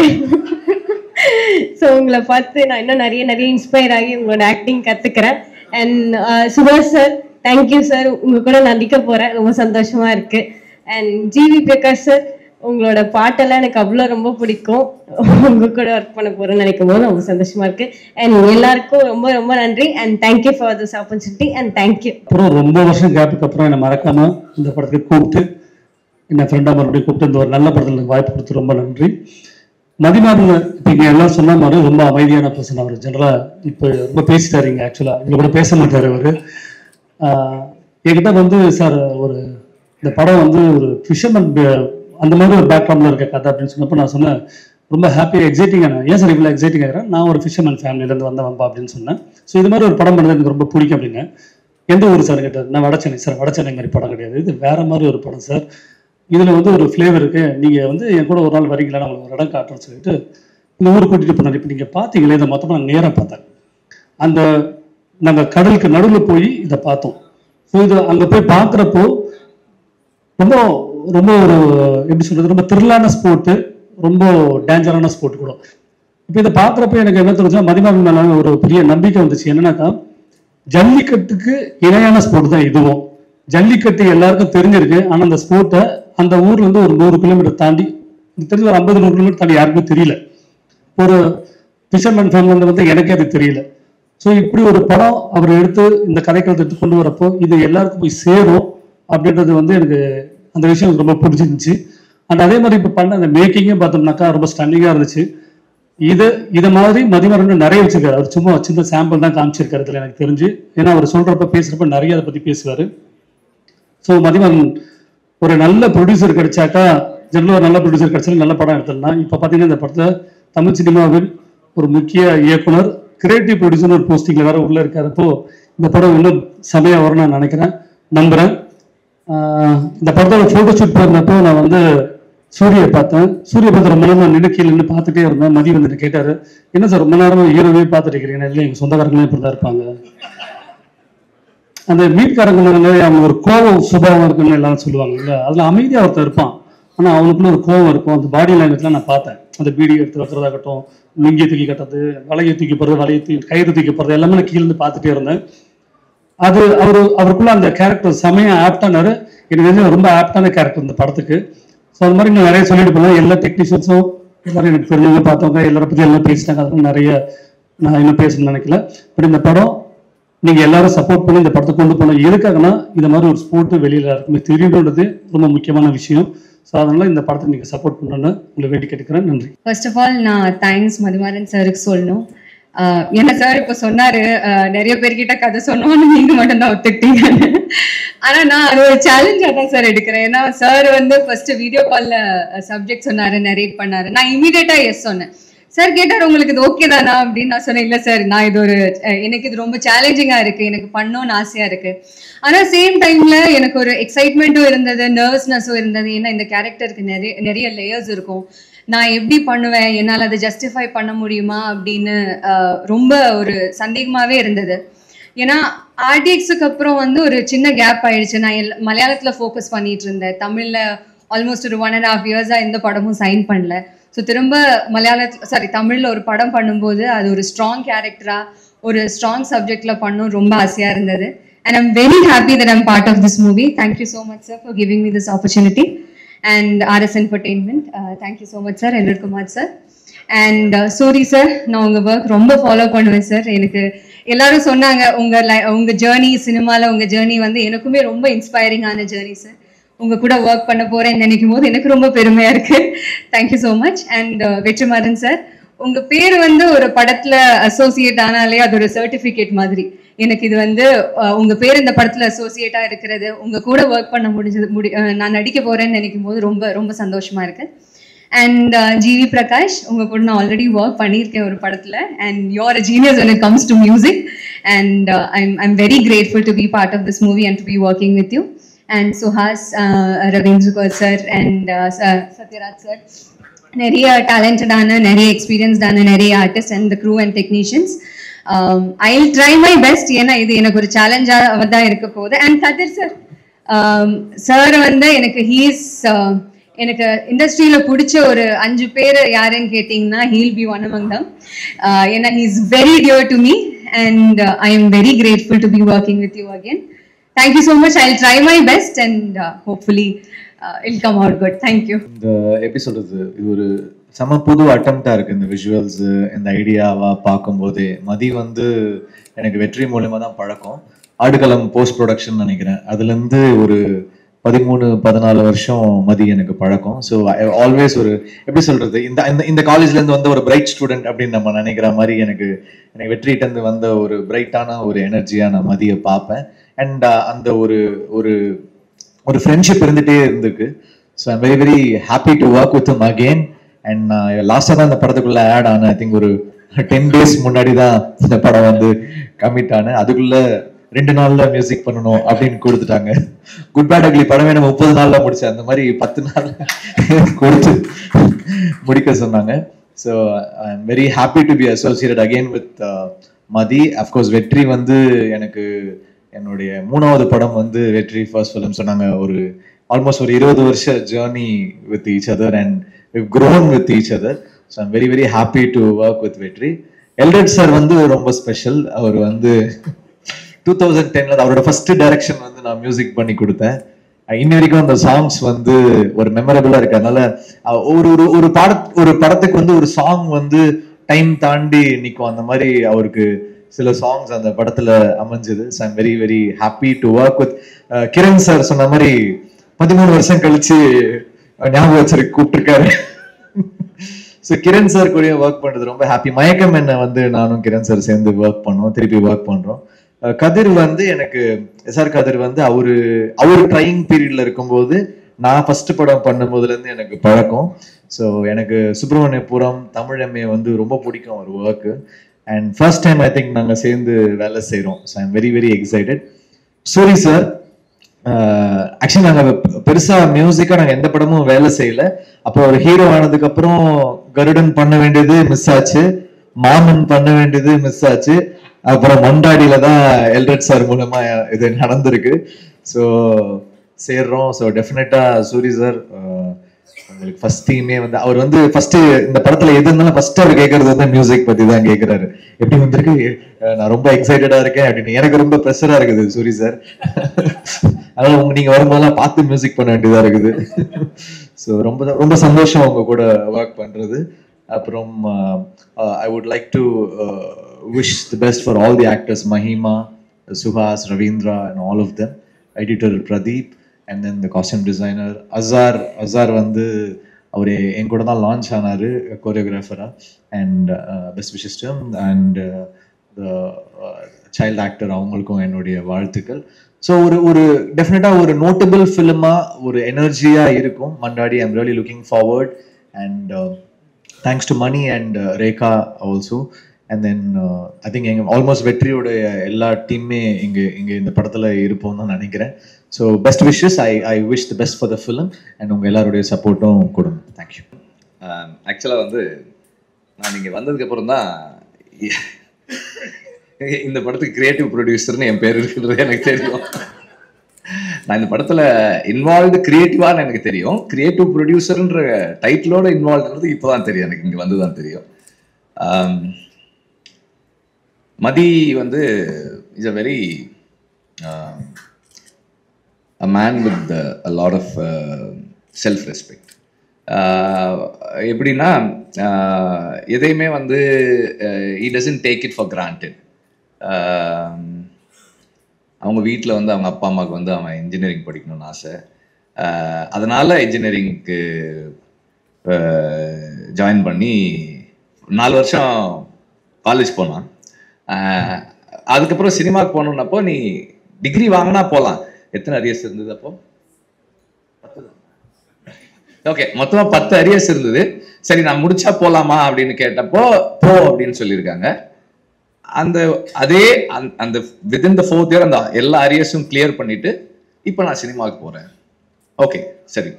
ஸோ உங்களை பார்த்து நான் இன்னும் நிறைய இன்ஸ்பயர் ஆகி உங்களோட ஆக்டிங் கத்துக்கிறேன். அண்ட் சுபாஷ் சார், தேங்க்யூ சார், உங்க கூட நடிக்க போறேன், ரொம்ப சந்தோஷமா இருக்கு. அண்ட் ஜிவி பிரகாஷ் சார், உங்களோட பாட்டெல்லாம் எனக்கு அவ்வளோ ரொம்ப பிடிக்கும். உங்க கூட ஒர்க் பண்ண போறேன்னு நினைக்கும் போது ரொம்ப சந்தோஷமா இருக்கு. அண்ட் எல்லாருக்கும் ரொம்ப ரொம்ப நன்றி. And thank you for this opportunity. And thank you. அப்புறம் ரொம்ப வருஷம் கேப்புக்கு அப்புறம் என்னை மறக்காம இந்த படத்துக்கு கூப்பிட்டு என்ன ஃப்ரெண்டாக மறுபடியும் கூப்பிட்டு இந்த ஒரு நல்ல படத்தில் எனக்கு வாய்ப்பு கொடுத்து ரொம்ப நன்றி. மதிமாறன் இப்போ இங்கே எல்லாம் சொன்ன மாதிரி ரொம்ப அமைதியான பர்சன். அவர் ஜென்ரலாக இப்போ ரொம்ப பேசிட்டாருங்க. ஆக்சுவலாக இங்கே கூட பேச மாட்டார் அவர். என்கிட்ட வந்து சார் ஒரு இந்த படம் வந்து ஒரு ஃபிஷர்மேன் அந்த மாதிரி ஒரு பேக்ரவுண்டில் இருக்க கதை அப்படின்னு சொன்னப்போ நான் சொன்னேன் ரொம்ப ஹாப்பியாக எக்ஸைட்டிங்காக. ஏன் சார் இவ்வளோ எக்ஸைட்டிங் ஆகிறேன், நான் ஒரு ஃபிஷர்மேன் ஃபேமிலியிலேருந்து வந்தவன்பா அப்படின்னு சொன்னேன். ஸோ இது மாதிரி ஒரு படம் பண்ணது எனக்கு ரொம்ப பிடிக்கும் அப்படின்னு. எந்த ஊர் சார் கேட்டார். நான் வடச்சென்னை சார். வடச்சென்னை மாதிரி படம் கிடையாது, இது வேற மாதிரி ஒரு படம் சார். இதில் வந்து ஒரு ஃப்ளேவர் இருக்குது, நீங்கள் வந்து என் கூட ஒரு நாள் வரீங்களா, நான் உங்களுக்கு ஒரு இடம் காட்டுறேன்னு சொல்லிட்டு இந்த ஊருக்கு கூட்டிகிட்டு போனார். இப்போ நீங்கள் பார்த்தீங்களே இதை மொத்தமாக நான் நேராக பார்த்தேன். அந்த நாங்கள் கடலுக்கு நடுவில் போய் இதை பார்த்தோம். ஸோ இது அங்கே போய் பார்க்குறப்போ ரொம்ப ரொம்ப ஒரு எப்படி சொல்கிறது, ரொம்ப த்ரில்லான ஸ்போர்ட்டு, ரொம்ப டேஞ்சரான ஸ்போர்ட் கூட. இப்போ இதை பார்க்குறப்ப எனக்கு என்ன தோணுச்சுன்னா மதிமாறன் மேலே ஒரு பெரிய நம்பிக்கை வந்துச்சு. என்னன்னாக்கா ஜல்லிக்கட்டுக்கு இணையான ஸ்போர்ட் தான் இதுவும். ஜல்லிக்கட்டு எல்லாருக்கும் தெரிஞ்சிருக்கு, ஆனால் அந்த ஸ்போர்ட்டை அந்த ஊர்ல இருந்து ஒரு 100 கிலோமீட்டர் தாண்டி, தெரிஞ்ச ஒரு 50-100 கிலோமீட்டர் தாண்டி யாருக்குமே தெரியல. ஒரு ஃபிஷர்மேன் ஃபேமிலியில் வந்து எனக்கே அது தெரியல. ஸோ இப்படி ஒரு படம் அவர் எடுத்து இந்த கதைக்களத்தை எடுத்து கொண்டு வரப்போ இது எல்லாருக்கும் போய் சேரும் அப்படின்றது வந்து எனக்கு அந்த விஷயம் ரொம்ப பிடிச்சிருந்துச்சு. அண்ட் அதே மாதிரி இப்போ பண்ண அந்த மேக்கிங்கே பார்த்தோம்னாக்கா ரொம்ப ஸ்டன்னிங்காக இருந்துச்சு. இதை மாதிரி மதிமாறன் நிறைய வச்சிருக்காரு. அவர் சும்மா சின்ன சாம்பிள் தான் காமிச்சிருக்காரு இதில் எனக்கு தெரிஞ்சு. ஏன்னா அவர் சொல்றப்ப பேசுறப்ப நிறைய அதை பற்றி பேசுவார். ஸோ மதிமாறன் ஒரு நல்ல ப்ரொடியூசர் கிடைச்சாக்கா, ஜெனரலாக ஒரு நல்ல ப்ரொடியூசர் கிடைச்சாலும் நல்ல படம் எடுத்துடலாம். இப்போ பார்த்தீங்கன்னா இந்த படத்தில் தமிழ் சினிமாவில் ஒரு முக்கிய இயக்குனர், கிரியேட்டிவ் ப்ரொடியூசர் ஒரு போஸ்டிங்கில் வேற உள்ள இருக்காரப்போ இந்த படம் இன்னும் செமையாக வரும்னு நான் நினைக்கிறேன், நம்புகிறேன். இந்த படத்தோட ஃபோட்டோ ஷூட் போயிருந்தப்போ நான் வந்து சூரியை பார்த்தேன். சூரிய பார்த்து ரொம்ப நேரம் நின்று கீழே நின்று பார்த்துட்டே இருந்தேன். மதியம் வந்துட்டு கேட்டார், என்ன சார் ரொம்ப நேரமாக ஹீரோவே பார்த்துட்டு இருக்கிறீங்க, இல்லை எங்கள் சொந்தக்காரங்களே இப்படி தான் இருப்பாங்க. அந்த மீட்காரங்க அவங்க ஒரு கோவம் சுபாவம் இருக்குன்னு எல்லாம் சொல்லுவாங்க இல்லை, அதில் அமைதியாக ஒருத்தர் இருப்பான், ஆனால் அவனுக்குள்ள ஒரு கோவம் இருக்கும். அந்த பாடி லாங்குவேஜ்லாம் நான் பார்த்தேன். அந்த பீடி எடுத்து வைக்கிறதாகட்டும், லுங்கியை தூக்கி கட்டுறது, வலையை தூக்கி போடுறது, வலையை தூக்கி கயிறு தூக்கி போடுறது, எல்லாமே நான் கீழே பார்த்துட்டே இருந்தேன். அது அவருக்குள்ள அந்த கேரக்டர் செமையாக ஆப்டானாரு. எனக்கு வந்து ரொம்ப ஆப்டான கேரக்டர் இந்த படத்துக்கு. ஸோ அது மாதிரி நான் நிறைய சொல்லிட்டு போனேன். எல்லா டெக்னீஷியன்ஸும் எல்லாரும் எனக்கு தெரிஞ்சவங்க பார்த்தவங்க எல்லாரை பற்றி எல்லாம் பேசிட்டாங்க. அதுக்கு நிறைய நான் இன்னும் பேசணும்னு நினைக்கல. பட் இந்த படம் நீங்கள் எல்லாரும் சப்போர்ட் பண்ணி இந்த படத்தை கொண்டு போனோம். எதுக்காகனா இந்த மாதிரி ஒரு ஸ்போர்ட்டு வெளியில் இருக்குமே தெரியணுன்றது ரொம்ப முக்கியமான விஷயம். ஸோ அதனால இந்த படத்தை நீங்கள் சப்போர்ட் பண்ணுறேன்னு உங்களை வேண்டி கேட்டுக்கிறேன். நன்றி. ஃபர்ஸ்ட் ஆஃப் ஆல் நான் தேங்க்ஸ் மதிமாறன் சாருக்கு சொல்லணும். என்ன சார் இப்போ சொன்னாரு, நிறைய பேர்கிட்ட கதை சொன்னோன்னு நீங்க மட்டும் தான் ஒத்துக்கிட்டீங்கன்னு. ஆனா நான் அது ஒரு சேலஞ்சா தான் சார் எடுக்கிறேன். ஏன்னா சார் வந்து ஃபர்ஸ்ட் வீடியோ கால்ல சப்ஜெக்ட் சொன்னாரு, நரேட் பண்ணாரு. நான் இமீடியட்டா எஸ் சொன்னேன். சார் கேட்டார் உங்களுக்கு இது ஓகே தானா அப்படின்னு. நான் சொன்னேன் இல்லை சார், நான் இது எனக்கு இது ரொம்ப சேலஞ்சிங்கா இருக்கு, எனக்கு பண்ணணும்னு ஆசையா இருக்கு. ஆனா சேம் டைம்ல எனக்கு ஒரு எக்ஸைட்மெண்ட்டும் இருந்தது, நர்வஸ்னஸும் இருந்தது. ஏன்னா இந்த கேரக்டருக்கு நிறைய லேயர்ஸ் இருக்கும். நான் எப்படி பண்ணுவேன், என்னால் அதை ஜஸ்டிஃபை பண்ண முடியுமா அப்படின்னு ரொம்ப ஒரு சந்தேகமாகவே இருந்தது. ஏன்னா ஆர்டிஎக்ஸுக்கு அப்புறம் வந்து ஒரு சின்ன கேப் ஆயிடுச்சு. நான் மலையாளத்தில் ஃபோக்கஸ் பண்ணிட்டு இருந்தேன். தமிழில் ஆல்மோஸ்ட் ஒரு 1.5 இயர்ஸாக எந்த படமும் சைன் பண்ணல. ஸோ திரும்ப தமிழில் ஒரு படம் பண்ணும்போது அது ஒரு ஸ்ட்ராங் கேரக்டராக ஒரு ஸ்ட்ராங் சப்ஜெக்டில் பண்ணணும் ரொம்ப ஆசையாக இருந்தது. And I'm very happy that I'm part of this movie. Thank you so much sir for giving me this opportunity. And RS Entertainment, thank you so much sir. Ellar Kumar sir and sorry sir, நான் உங்க work ரொம்ப follow பண்ணுவேன் sir. எனக்கு எல்லாரும் சொன்னாங்க உங்க journey சினிமால, உங்க ஜேர்னி வந்து எனக்குமே ரொம்ப இன்ஸ்பைரிங்கான ஜேர்னி சார். உங்க கூட ஒர்க் பண்ண போறேன்னு நினைக்கும் போது எனக்கு ரொம்ப பெருமையா இருக்கு. Thank you so much. And Vetrimaaran sir, உங்க பேர் வந்து ஒரு படத்துல அசோசியேட் ஆனாலே அது ஒரு சர்டிபிகேட் மாதிரி. எனக்கு இது வந்து உங்க பேர் இந்த படத்துல அசோசியேட்டா இருக்கிறது, உங்க கூட ஒர்க் பண்ண முடிஞ்சது, நான் நடிக்க போறேன்னு நினைக்கும் போது ரொம்ப ரொம்ப சந்தோஷமா இருக்கு. அண்ட் ஜிவி பிரகாஷ், உங்க கூட நான் ஆல்ரெடி ஒர்க் பண்ணியிருக்கேன் ஒரு படத்துல. And you are a genius when it comes to music, and I'm very grateful to be part of this movie and to be working with you. And Suhas, Ravindra sir and Satyaraj sir, நிறைய டேலண்டடான, நிறைய எக்ஸ்பீரியன்ஸ்டான நிறைய artist and the crew and technicians. I will try my best. ஏன்னா இது எனக்கு ஒரு சேலஞ்சாக தான் இருக்க போகுது. அண்ட் கதிர் சார், சார் வந்து எனக்கு இண்டஸ்ட்ரியில பிடிச்ச ஒரு 5 பேர் யாருன்னு கேட்டீங்கன்னா he'll be one among them. ஏன்னா he is very dear to me and I am very grateful to be working with you again. Thank you so much. I will try my best and hopefully it'll come out good. Thank you. இந்த எப்படி சொல்றது, இது ஒரு செம புது அட்டம்ப்டா இருக்கு. இந்த visuals, இந்த ஐடியாவா பார்க்கும்போதே மதி வந்து எனக்கு வெற்றி மூலமா தான் பழக்கம். ஆடுகளம் போஸ்ட் ப்ரொடக்ஷன் நினைக்கிறேன், அதுல இருந்து ஒரு 13-14 வருஷம் மதி எனக்கு பழக்கம். ஸோ ஆல்வேஸ் ஒரு எப்படி சொல்றது, இந்த காலேஜ்ல இருந்து வந்த ஒரு பிரைட் ஸ்டூடெண்ட் அப்படின்னு நம்ம நினைக்கிற மாதிரி எனக்கு வெற்றிகிட்ட இருந்து வந்த ஒரு பிரைட்டான ஒரு எனர்ஜியா நான் மதியை பார்ப்பேன். அண்ட் அந்த ஒரு ஃப்ரெண்ட்ஷிப் இருந்துட்டே இருந்திருக்கு. So I'm very very happy to work with him again. And நான் லாஸ்டாக தான் இந்த படத்துக்குள்ள ஆட் ஆனேன். ஐ திங்க் ஒரு 10 days முன்னாடி தான் இந்த படம் வந்து கமிட் ஆனேன். அதுக்குள்ள 2 நாள்ல மியூசிக் பண்ணணும் அப்படின்னு கொடுத்துட்டாங்க. குட் பேட் அக்லி படமே நம்ம 30 நாள்ல முடிச்சேன், அந்த மாதிரி 10 நாள் கொடுத்து முடிக்க சொன்னாங்க. So I am very happy to be associated again with Mathi. Of course வெற்றி வந்து எனக்கு என்னுடைய 3வது படம் வந்து வெற்றி ஃபர்ஸ்ட் ஃபிலிம். சொன்னாங்க ஒரு ஆல்மோஸ்ட் ஒரு 20 வருஷ journey with each other and we've grown with each other. So I'm very very happy to work with வெற்றி. எல்ரட் சார் வந்து ரொம்ப ஸ்பெஷல். அவர் வந்து 2010ல அவரோட ஃபர்ஸ்ட் டைரக்ஷன் வந்து நான் மியூசிக் பண்ணி கொடுத்தேன். இன்ன வரைக்கும் அந்த சாங்ஸ் வந்து ஒரு மெமரபிளா இருக்கு. அதனால ஒரு படத்துக்கு வந்து ஒரு சாங் வந்து டைம் தாண்டி நிற்கும், அந்த மாதிரி அவருக்கு சில சாங்ஸ் அந்த படத்துல அமைஞ்சது. So I'm very very happy to work with Kiran sir. சொன்ன மாதிரி 13 வருஷம் கழிச்சு ஞாபகம் வச்சிருக்கு கூப்பிட்டுருக்காரு. ஸோ கிரண் சார் கூட ஒர்க் பண்றது ரொம்ப ஹாப்பி. மயக்கம் என்ன வந்து நானும் கிரண் சார் சேர்ந்து ஒர்க் பண்ணோம், திருப்பி ஒர்க் பண்றோம். கதிர் வந்து எனக்கு எஸ்ஆர் கதிர் வந்து அவரு ட்ரையிங் பீரியட்ல இருக்கும்போது நான் ஃபர்ஸ்ட் படம் பண்ணும் போதுல இருந்து எனக்கு பழக்கம். ஸோ எனக்கு சுப்பிரமணியபுரம் தமிழம்மையை வந்து ரொம்ப பிடிக்கும் ஒரு work. And first time I think நாங்கள் சேர்ந்து வேலை செய்கிறோம். So I'm very very excited. Soori sir, actually நாங்கள் பெருசாக மியூசிக்காக நாங்கள் எந்த படமும் வேலை செய்யலை. அப்புறம் ஒரு ஹீரோ ஆனதுக்கு அப்புறம் கருடன் பண்ண வேண்டியது மிஸ் ஆச்சு, மாமன் பண்ண வேண்டியது மிஸ் ஆச்சு, அப்புறம் மண்டாடியில தான் எல்ரட் சார் மூலமா இது நடந்திருக்கு. ஸோ சேர்றோம். ஸோ டெஃபினட்டா சூரி சார் உங்களுக்கு ஃபர்ஸ்ட் டீமே வந்து அவர் வந்து ஃபர்ஸ்ட் இந்த படத்துல எது இருந்தாலும் ஃபர்ஸ்ட் அவர் கேட்கறது வந்து மியூசிக் பத்தி தான் கேட்கிறாரு. எப்படி வந்திருக்கு, நான் ரொம்ப எக்ஸைட்டடா இருக்கேன் அப்படின்னு. எனக்கு ரொம்ப ப்ரெஷரா இருக்குது சூரி சார். அதனால நீங்க வரும்போதெல்லாம் பார்த்து மியூசிக் பண்ண வேண்டியதா இருக்குது. ஸோ ரொம்ப ரொம்ப சந்தோஷம் உங்க கூட ஒர்க் பண்றது. அப்புறம் I would like to wish the best for all the actors, Mahima, Suhas, Ravindra and all of them, editor Pradeep, and then the costume designer Azhar வந்து அவர் என் கூட தான் லான்ச் ஆனார் கோரியோகிராஃபரா. And best wishes to him. And child actor அவங்களுக்கும் என்னுடைய வாழ்த்துக்கள். ஸோ ஒரு டெஃபினட்டாக ஒரு நோட்டபிள் ஃபிலிமாக ஒரு எனர்ஜியாக இருக்கும் Mandaadi. I'm really looking forward. And thanks to Mani and Rekha also. And then I think எங்கள் ஆல்மோஸ்ட் வெற்றியோட எல்லா டீமே இங்கே இந்த படத்தில் இருப்போம் தான் நினைக்கிறேன். So best wishes. I wish the best for the film and உங்கள் எல்லாருடைய சப்போர்ட்டும் கொடுங்க. தேங்க்யூ. ஆக்சுவலாக வந்து நான் இங்கே வந்ததுக்கப்புறம் தான் இந்த படத்துக்கு கிரியேட்டிவ் ப்ரொடியூசர்னு என் பேர் இருக்கிறது எனக்கு தெரியும். நான் இந்த படத்தில் இன்வால்வ்டு கிரியேட்டிவான்னு எனக்கு தெரியும். கிரியேட்டிவ் ப்ரொடியூசர்ன்ற டைட்டிலோட இன்வால்வ்ன்றது இப்போ தான் தெரியும் எனக்கு, இங்கே வந்து தான் தெரியும். மதி வந்து is a very a man with a lot of self-respect. எப்படின்னா எதையுமே வந்து he doesn't take it for granted. அவங்க வீட்டில் வந்து அவங்க அப்பா அம்மாவுக்கு வந்து அவன் இன்ஜினியரிங் படிக்கணும்னு ஆசை. அதனால் இன்ஜினியரிங்க்கு ஜாயின் பண்ணி 4 வருஷம் காலேஜ் போனான். அதுக்கப்புறம் சினிமாவுக்கு போகணுன்னப்போ நீ டிகிரி வாங்கினா போகலாம். எத்தனை அரியர்ஸ் இருந்தது அப்போ? ஓகே, மொத்தமாக 10 அரியர்ஸ் இருந்தது. சரி, நான் முடிச்சா போகலாமா அப்படின்னு கேட்டப்போ போ அப்படின்னு சொல்லியிருக்காங்க. அந்த வித்தின் த 4th இயர் அந்த எல்லா அரியர்ஸும் கிளியர் பண்ணிட்டு இப்போ நான் சினிமாவுக்கு போகிறேன். ஓகே, சரி.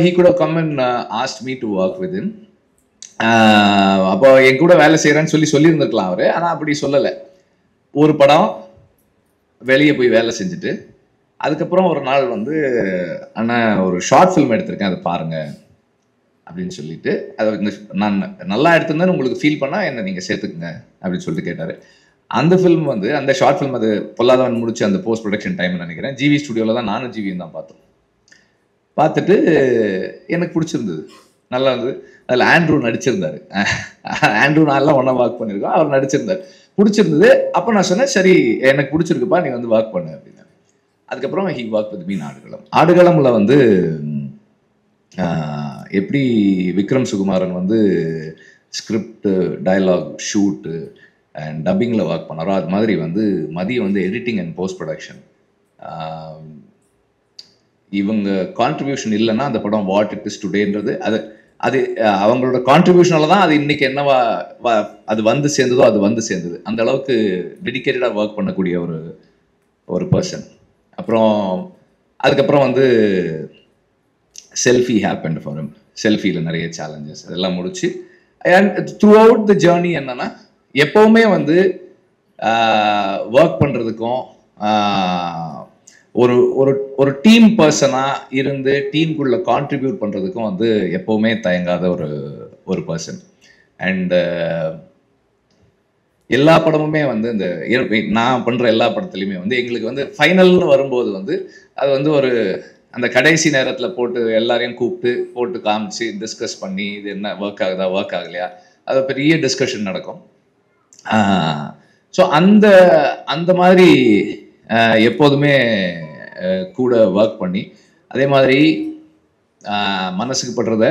He could have come and asked me to work with him. அப்போ என் கூட வேலை செய்கிறேன்னு சொல்லியிருந்துருக்கலாம் அவர். ஆனால் அப்படி சொல்லலை. ஒரு படம் வெளியே போய் வேலை செஞ்சுட்டு அதுக்கப்புறம் ஒரு நாள் வந்து அண்ணா ஒரு ஷார்ட் ஃபிலிம் எடுத்திருக்கேன், அதை பாருங்க அப்படின்னு சொல்லிட்டு, அதை நான் நல்லா எடுத்திருந்தேன்னு உங்களுக்கு ஃபீல் பண்ணால் என்ன நீங்கள் சேர்த்துக்குங்க அப்படின்னு சொல்லிட்டு கேட்டார். அந்த ஃபிலிம் வந்து அந்த ஷார்ட் ஃபிலிம் அது பொல்லாதவன் முடிச்சு அந்த போஸ்ட் ப்ரொடக்ஷன் டைம்னு நினைக்கிறேன். ஜிவி ஸ்டுடியோவில் தான் நானும் ஜிவியும் தான் பார்த்தோம். பார்த்துட்டு எனக்கு பிடிச்சிருந்தது, நல்லா இருந்தது. அதில் ஆண்ட்ரூ நடிச்சிருந்தார். ஆண்ட்ரூ நான்லாம் ஒன்றா ஒர்க் பண்ணியிருக்கோம், அவர் நடிச்சிருந்தார், பிடிச்சிருந்தது. அப்போ நான் சொன்னேன், சரி எனக்கு பிடிச்சிருக்குப்பா, நீ வந்து ஒர்க் பண்ணு அப்படின்னு. அதுக்கப்புறம் he work with me in Aadukalam. ஆடுகளமில் வந்து எப்படி விக்ரம் சுகுமாரன் வந்து ஸ்கிரிப்ட், டயலாக், ஷூட்டு அண்ட் டப்பிங்கில் ஒர்க் பண்ணாரோ அது மாதிரி வந்து மதியம் வந்து எடிட்டிங் அண்ட் போஸ்ட் ப்ரொடக்ஷன். இவங்க கான்ட்ரிபியூஷன் இல்லைன்னா அந்த படம் வாட் இட் இஸ் டுடேன்றது அது அவங்களோட கான்ட்ரிபியூஷனால தான் அது இன்னைக்கு என்னவா அது வந்து சேர்ந்ததோ அது வந்து சேர்ந்தது. அந்த அளவுக்கு டெடிக்கேட்டடாக ஒர்க் பண்ணக்கூடிய ஒரு பர்சன். அப்புறம் அதுக்கப்புறம் வந்து செல்ஃபி ஹேப்பன் ஃபார் ஹிம். செல்ஃபியில் நிறைய சேலஞ்சஸ் அதெல்லாம் முடிச்சு and through out the journey என்னன்னா எப்போவுமே வந்து ஒர்க் பண்ணுறதுக்கும் ஒரு டீம் பர்சனாக இருந்து டீமுக்குள்ள கான்ட்ரிபியூட் பண்ணுறதுக்கும் வந்து எப்போவுமே தயங்காத ஒரு பர்சன். அண்ட் எல்லா படமுமே வந்து இந்த நான் பண்ணுற எல்லா படத்துலையுமே வந்து எங்களுக்கு வந்து ஃபைனல்னு வரும்போது வந்து அது வந்து அந்த கடைசி நேரத்தில் போட்டு எல்லாரையும் கூப்பிட்டு போட்டு காமிச்சு டிஸ்கஸ் பண்ணி இது என்ன ஒர்க் ஆகுதா ஒர்க் ஆகலையா அது பெரிய டிஸ்கஷன் நடக்கும். ஸோ அந்த மாதிரி எப்போதுமே கூட ஒர்க் பண்ணி அதே மாதிரி மனசுக்கு படுறத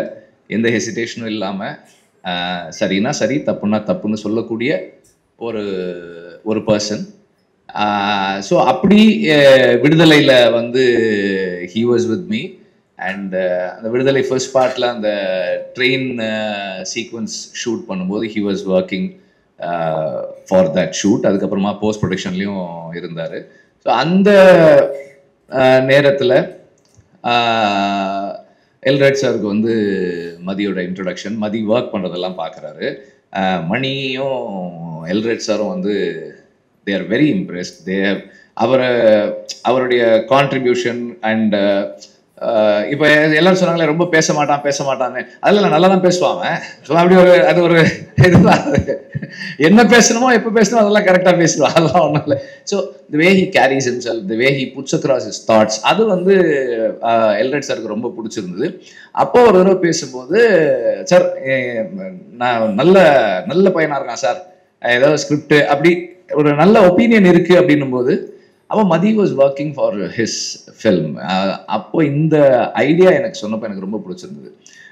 எந்த ஹெசிடேஷனும் இல்லாமல் சரின்னா சரி தப்புன்னா தப்புன்னு சொல்லக்கூடிய ஒரு பர்சன். ஸோ அப்படி விடுதலையில் வந்து he was with me. And அந்த விடுதலை ஃபர்ஸ்ட் பார்ட்டில் அந்த ட்ரெயின் சீக்வன்ஸ் ஷூட் பண்ணும்போது he was working for that shoot. அதுக்கப்புறமா போஸ்ட் ப்ரொடக்ஷன்லேயும் இருந்தார். ஸோ அந்த நேரத்தில் எல்ரட் சாருக்கு வந்து மதியோட இன்ட்ரொடக்ஷன், மதி ஒர்க் பண்ணுறதெல்லாம் பார்க்குறாரு. மணியும் எல்ரட் சாரும் வந்து they are very impressed. அவருடைய கான்ட்ரிபியூஷன் அண்ட் இப்போ எல்லாரும் சொன்னாங்களே ரொம்ப பேச மாட்டான்னு, அதில் நல்லா தான் பேசுவாங்க. ஸோ அப்படி அது ஒரு இதுதான், என்ன பேசணுமோ எப்போ பேசணுமோ அதெல்லாம் கரெக்டாக பேசுவான், அதெல்லாம் ஒன்றும் இல்லை. So the way he carries himself, the way he puts across his thoughts, அது வந்து எல்ரட் சாருக்கு ரொம்ப பிடிச்சிருந்தது. அப்போ ஒரு தடவை பேசும்போது, சார் நான் நல்ல பையனாக இருக்கான் சார், ஏதாவது ஸ்கிரிப்ட் அப்படி ஒரு நல்ல ஒப்பீனியன் இருக்கு அப்படின்னும் போது அவன் Mathi was working for his film. அப்போ இந்த ஐடியா எனக்கு சொன்னப்போ எனக்கு ரொம்ப பிடிச்சிருந்தது,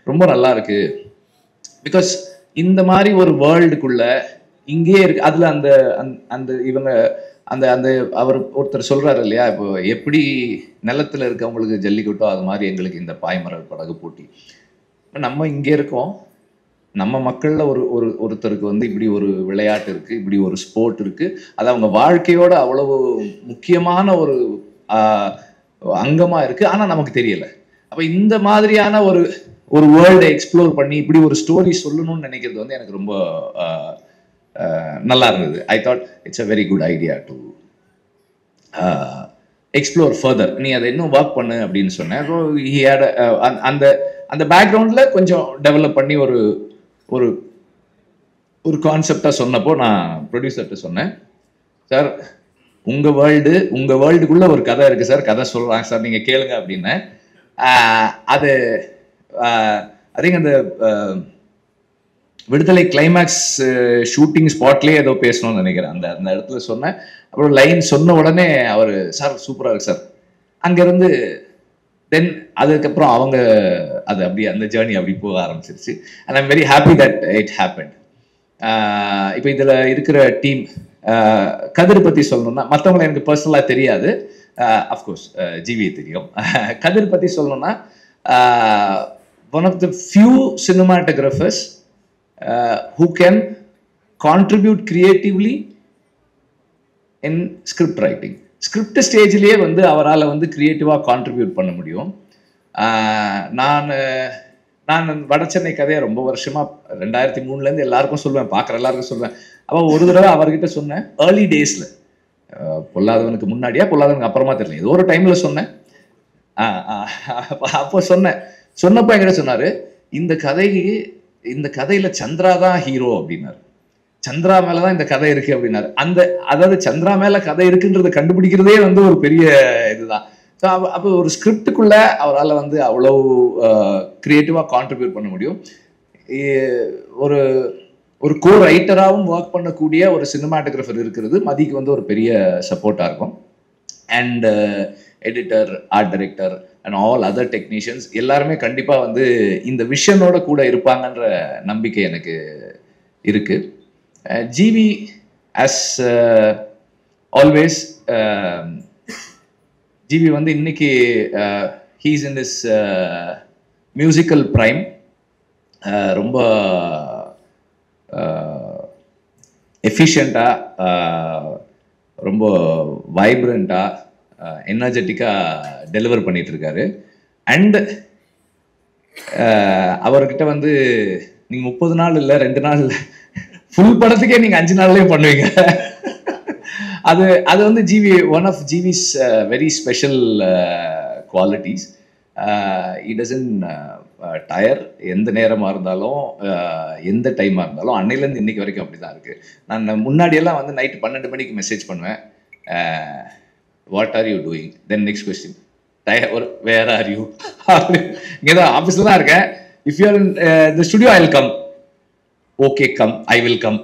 ரொம்ப நல்லா இருக்கு. பிகாஸ் இந்த மாதிரி ஒரு வேர்ல்டுக்குள்ள இங்கேயே இருக்கு. அதுல அந்த இவங்க அந்த அவர் ஒருத்தர் சொல்றாரு இல்லையா, இப்போ எப்படி நிலத்துல இருக்கவங்களுக்கு ஜல்லிக்கட்டோ அது மாதிரி எங்களுக்கு இந்த பாய்மர படகு போட்டி. நம்ம இங்கே இருக்கோம், நம்ம மக்கள்ல ஒருத்தருக்கு வந்து இப்படி ஒரு விளையாட்டு இருக்கு, இப்படி ஒரு ஸ்போர்ட் இருக்கு, அது அவங்க வாழ்க்கையோட அவ்வளவு முக்கியமான ஒரு அங்கமா இருக்கு, ஆனா நமக்கு தெரியல. அப்ப இந்த மாதிரியான ஒரு வேர்ல்டை எக்ஸ்ப்ளோர் பண்ணி இப்படி ஒரு ஸ்டோரி சொல்லணும்னு நினைக்கிறது வந்து எனக்கு ரொம்ப நல்லா இருந்தது. I thought it's a very good idea to explore further. நீ அதை இன்னும் ஒர்க் பண்ணு அப்படின்னு சொன்னேன். ஸோ ஹி ஹேட் அந்த பேக்ரவுண்ட்ல கொஞ்சம் டெவலப் பண்ணி ஒரு கான்செப்டா சொன்னப்போ நான் ப்ரொடியூசர்கிட்ட சொன்னேன், சார் உங்க வேர்ல்டுக்குள்ள ஒரு கதை இருக்கு சார், கதை சொல்றாங்க சார், நீங்க கேளுங்க அப்படின்னு. அது ஐ திங்க் அந்த விடுதலை கிளைமேக்ஸ் ஷூட்டிங் ஸ்பாட்லேயே ஏதோ பேசணும்னு நினைக்கிறேன். அந்த இடத்துல சொன்னேன். அப்புறம் லைன் சொன்ன உடனே அவர், சார் சூப்பராக இருக்கு சார். அங்கேருந்து தென் அதுக்கப்புறம் அவங்க அது அப்படி அந்த ஜேர்னி அப்படி போக ஆரம்பிச்சிருச்சு. And I'm very happy that it happen. இப்போ இதில் இருக்கிற டீம் கதிர் பற்றி சொல்லணும்னா, மற்றவங்களை எனக்கு பர்சனலாக தெரியாது, அஃப்கோர்ஸ் ஜிவியை தெரியும். கதிர் பற்றி சொல்லணும்னா one of the few cinematographers who can contribute creatively in script writing. Script ஸ்டேஜ்லேயே வந்து அவரால் வந்து கிரியேட்டிவாக கான்ட்ரிபியூட் பண்ண முடியும். நான் வடசென்னை கதையை ரொம்ப வருஷமாக 2003 எல்லாருக்கும் சொல்லுவேன், பார்க்குற எல்லாருக்கும் சொல்லுவேன். அப்போ ஒரு தடவை அவர்கிட்ட சொன்னேன், ஏர்லி டேஸில், பொல்லாதவனுக்கு முன்னாடியா பொல்லாதவனுக்கு அப்புறமா தெரியல, ஏதோ ஒரு டைமில் சொன்னேன். அப்போ சொன்னப்போ என்கிட்ட சொன்னார், இந்த கதையில சந்திரா தான் ஹீரோ அப்படின்னாரு. சந்திரா மேலதான் இந்த கதை இருக்கு அப்படின்னாரு. அதாவது சந்திரா மேல கதை இருக்குன்றதை கண்டுபிடிக்கிறதே வந்து ஒரு பெரிய இதுதான். ஸோ அப்போ ஒரு ஸ்கிரிப்டுக்குள்ள அவரால் வந்து அவ்வளவு கிரியேட்டிவா கான்ட்ரிபியூட் பண்ண முடியும். ஒரு கோ ரைட்டராகவும் ஒர்க் பண்ணக்கூடிய ஒரு சினிமாட்டோகிராஃபர் இருக்கிறது மதிக்கு வந்து ஒரு பெரிய சப்போர்ட்டா இருக்கும். And editor, art director and all other technicians எல்லாருமே கண்டிப்பாக வந்து இந்த விஷனோட கூட இருப்பாங்கன்ற நம்பிக்கை எனக்கு இருக்கு. ஜிவி ஆஸ் ஆல்வேஸ், ஜிவி வந்து இன்னைக்கு he's in this musical prime. ரொம்ப எஃபிஷியண்ட்டாக, ரொம்ப வைப்ரண்ட்டாக, எனர்ஜெட்டிக்காக டெலிவர் பண்ணிட்டு இருக்காரு. அண்ட் அவர்கிட்ட வந்து நீங்கள் 30 நாள் இல்லை 2 நாள் இல்லை, ஃபுல் படத்துக்கே நீங்கள் 5 நாள்லேயும் பண்ணுவீங்க. அது வந்து one of GV's very special qualities. It doesn't tire. எந்த நேரமாக இருந்தாலும், எந்த டைமாக இருந்தாலும், அன்னையிலேருந்து இன்னைக்கு வரைக்கும் அப்படி தான் இருக்குது. நான் முன்னாடியெல்லாம் வந்து நைட்டு 12 மணிக்கு மெசேஜ் பண்ணுவேன், what are you doing, then next question, where are you, இங்கே தான் ஆஃபீஸில் தான் இருக்கேன், if you are in the studio I will come, okay come, I will come.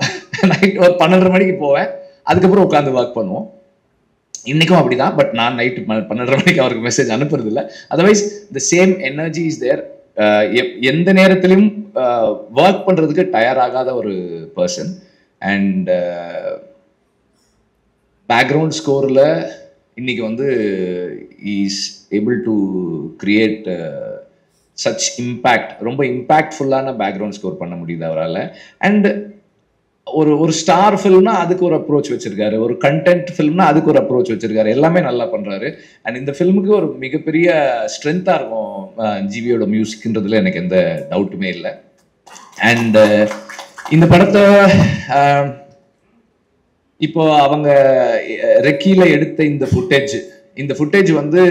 Night ஒரு 12:30 மணிக்கு போவேன், அதுக்கப்புறம் உட்காந்து ஒர்க் பண்ணுவோம். இன்னைக்கும் அப்படிதான். பட் நான் நைட்டு 12:30 மணிக்கு அவருக்கு மெசேஜ் அனுப்புறது இல்லை. Otherwise the same energy is there. எந்த நேரத்திலும் ஒர்க் பண்றதுக்கு டயர் ஆகாத ஒரு பர்சன். அண்ட் பேக்ரவுண்ட் ஸ்கோரில் இன்னைக்கு வந்து is able to create such impact. ரொம்ப இம்பேக்ட்ஃபுல்லான பேக்ரவுண்ட் ஸ்கோர் பண்ண முடியுது அவரால். அண்ட் ஒரு ஸ்டார் ஃபில்ம்னா அதுக்கு ஒரு அப்ரோச் வச்சிருக்காரு, ஒரு கண்டென்ட் ஃபில்ம்னா அதுக்கு ஒரு அப்ரோச் வச்சிருக்காரு. எல்லாமே நல்லா பண்றாரு. அண்ட் இந்த ஃபில்முக்கு ஒரு மிகப்பெரிய ஸ்ட்ரென்த்தா இருக்கும் ஜிவியோட மியூசிக்ன்றதுல எனக்கு எந்த டவுட்டுமே இல்லை. அண்ட் இந்த படத்தை இப்போ அவங்க ரெக்கியில எடுத்த இந்த ஃபுட்டேஜ் வந்து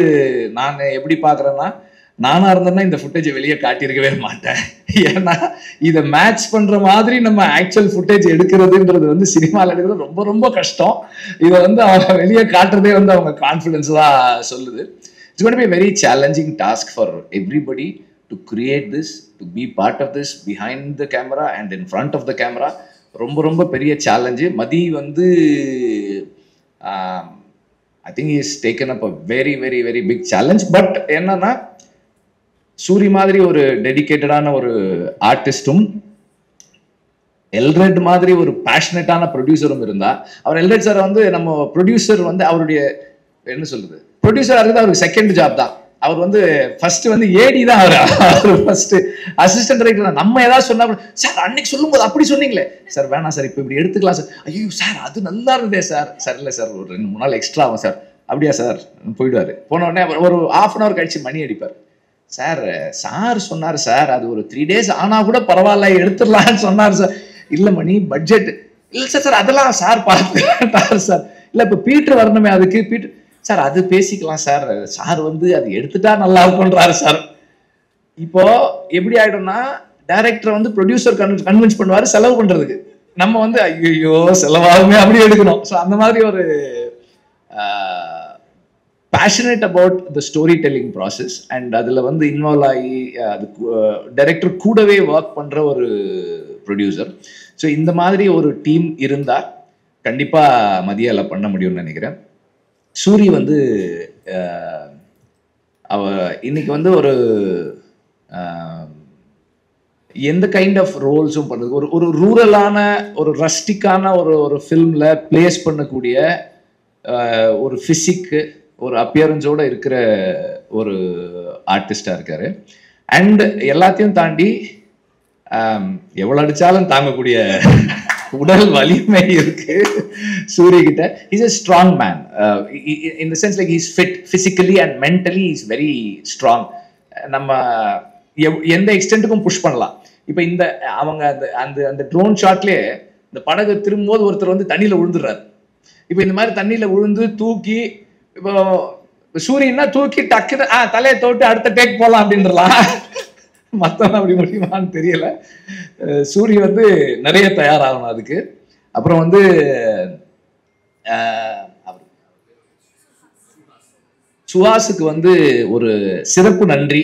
நான் எப்படி பாக்குறேன்னா, நானா இருந்தேன்னா இந்த ஃபுட்டேஜை வெளியே காட்டியிருக்கவே மாட்டேன். ஏன்னா இதை மேட்ச் பண்ற மாதிரி நம்ம ஆக்சுவல் ஃபுட்டேஜ் எடுக்கிறதுன்றது வந்து சினிமாவில் எடுக்கிறது ரொம்ப ரொம்ப கஷ்டம். இதை வந்து அவங்க வெளியே காட்டுறதே வந்து அவங்க கான்ஃபிடன்ஸ் தான் சொல்லுது. It's going to be a very challenging task for everybody to create this, to be part of this behind the camera and in front of the camera. ரொம்ப ரொம்ப பெரிய சேலஞ்சு. மதி வந்து I think he has taken up a very very very big challenge. But என்னன்னா, சூரி மாதிரி ஒரு டெடிகேட்டடான ஒரு ஆர்டிஸ்டும், எல்ரெட் மாதிரி ஒரு பேஷனட்டான ப்ரொடியூசரும் இருந்தா, அவர் எல்ரெட் சார் வந்து நம்ம ப்ரொடியூசர் வந்து அவருடைய என்ன சொல்றது, ப்ரொடியூசரா இருக்குது அவருக்கு செகண்ட் ஜாப் தான். அவர் வந்து ஃபர்ஸ்ட் வந்து ஏடி தான். அவர் ஃபர்ஸ்ட் அசிஸ்டன்ட் டைரக்டர் தான். நம்ம ஏதாவது சொன்னா, சார் அன்னைக்கு சொல்லும்போது அப்படி சொன்னீங்களே சார், வேணாம் சார், இப்போ இப்படி எடுத்துக்கலாம் சார், ஐயோ சார் அது நல்லா இருந்தே சார், சார் இல்லை சார் ஒரு 2-3 நாள் எக்ஸ்ட்ரா ஆகும் சார், அப்படியா சார் போயிடுவாரு. போன உடனே ஒரு 1/2 hour கழிச்சு மணி அடிப்பார், சார் சொன்னார் சார், அது ஒரு 3 days ஆனா கூட பரவாயில்ல எடுத்துடலான்னு சொன்னார் சார். இல்ல மணி பட்ஜெட் இல்லை சார், அதெல்லாம் சார் பார்த்துட்டார் சார். இல்லை இப்போ பீட்டர் வரணுமே, அதுக்கு பீட்டர் சார் அது பேசிக்கலாம் சார், சார் வந்து அது எடுத்துட்டா நல்லா இருக்கும்ன்றாரு சார். இப்போ எப்படி ஆயிடும்னா, டைரக்டர் வந்து ப்ரொடியூசர் கன்வின்ஸ் பண்ணுவாரு செலவு பண்றதுக்கு, நம்ம வந்து ஐயோ செலவாகுமே அப்படி எடுக்கணும். ஸோ அந்த மாதிரி ஒரு passionate about the storytelling process and அதில் வந்து இன்வால்வ் ஆகி அது டைரக்டர் கூடவே ஒர்க் பண்ணுற ஒரு ப்ரொடியூசர். ஸோ இந்த மாதிரி ஒரு டீம் இருந்தால் கண்டிப்பாக மதியால பண்ண முடியும்னு நினைக்கிறேன். சூரி வந்து இன்னைக்கு வந்து ஒரு எந்த கைண்ட் ஆஃப் ரோல்ஸும் பண்ணுறது, ஒரு ரூரலான ஒரு ரஸ்டிக்கான ஒரு ஃபில்மில் பிளேஸ் பண்ணக்கூடிய ஒரு ஃபிசிக்கு ஒரு அப்பியரன்ஸோட இருக்கிற ஒரு ஆர்டிஸ்டாக இருக்காரு. அண்ட் எல்லாத்தையும் தாண்டி எவ்வளோ அடித்தாலும் தாங்கக்கூடிய உடல் வலிமை இருக்கு சூரியகிட்ட. Is a strong man in the sense like he's fit physically and mentally he's very strong. நம்ம எந்த எக்ஸ்டென்ட்டுக்கும் புஷ் பண்ணலாம். இப்போ இந்த அவங்க அந்த அந்த ட்ரோன் ஷாட்லேயே இந்த படகு திரும்பும்போது ஒருத்தர் வந்து தண்ணியில் விழுந்துடுறாரு. இப்போ இந்த மாதிரி தண்ணியில் விழுந்து தூக்கி இப்போ சூரியன்னா தூக்கி டக்குன்னு தலையை தோட்டு அடுத்த டேக் போகலாம் அப்படின்றலாம். மற்றவங்க அப்படி முடியுமான்னு தெரியல. சூரிய வந்து நிறைய தயாராகணும் அதுக்கு. அப்புறம் வந்து சுஹாஸுக்கு வந்து ஒரு சிறப்பு நன்றி.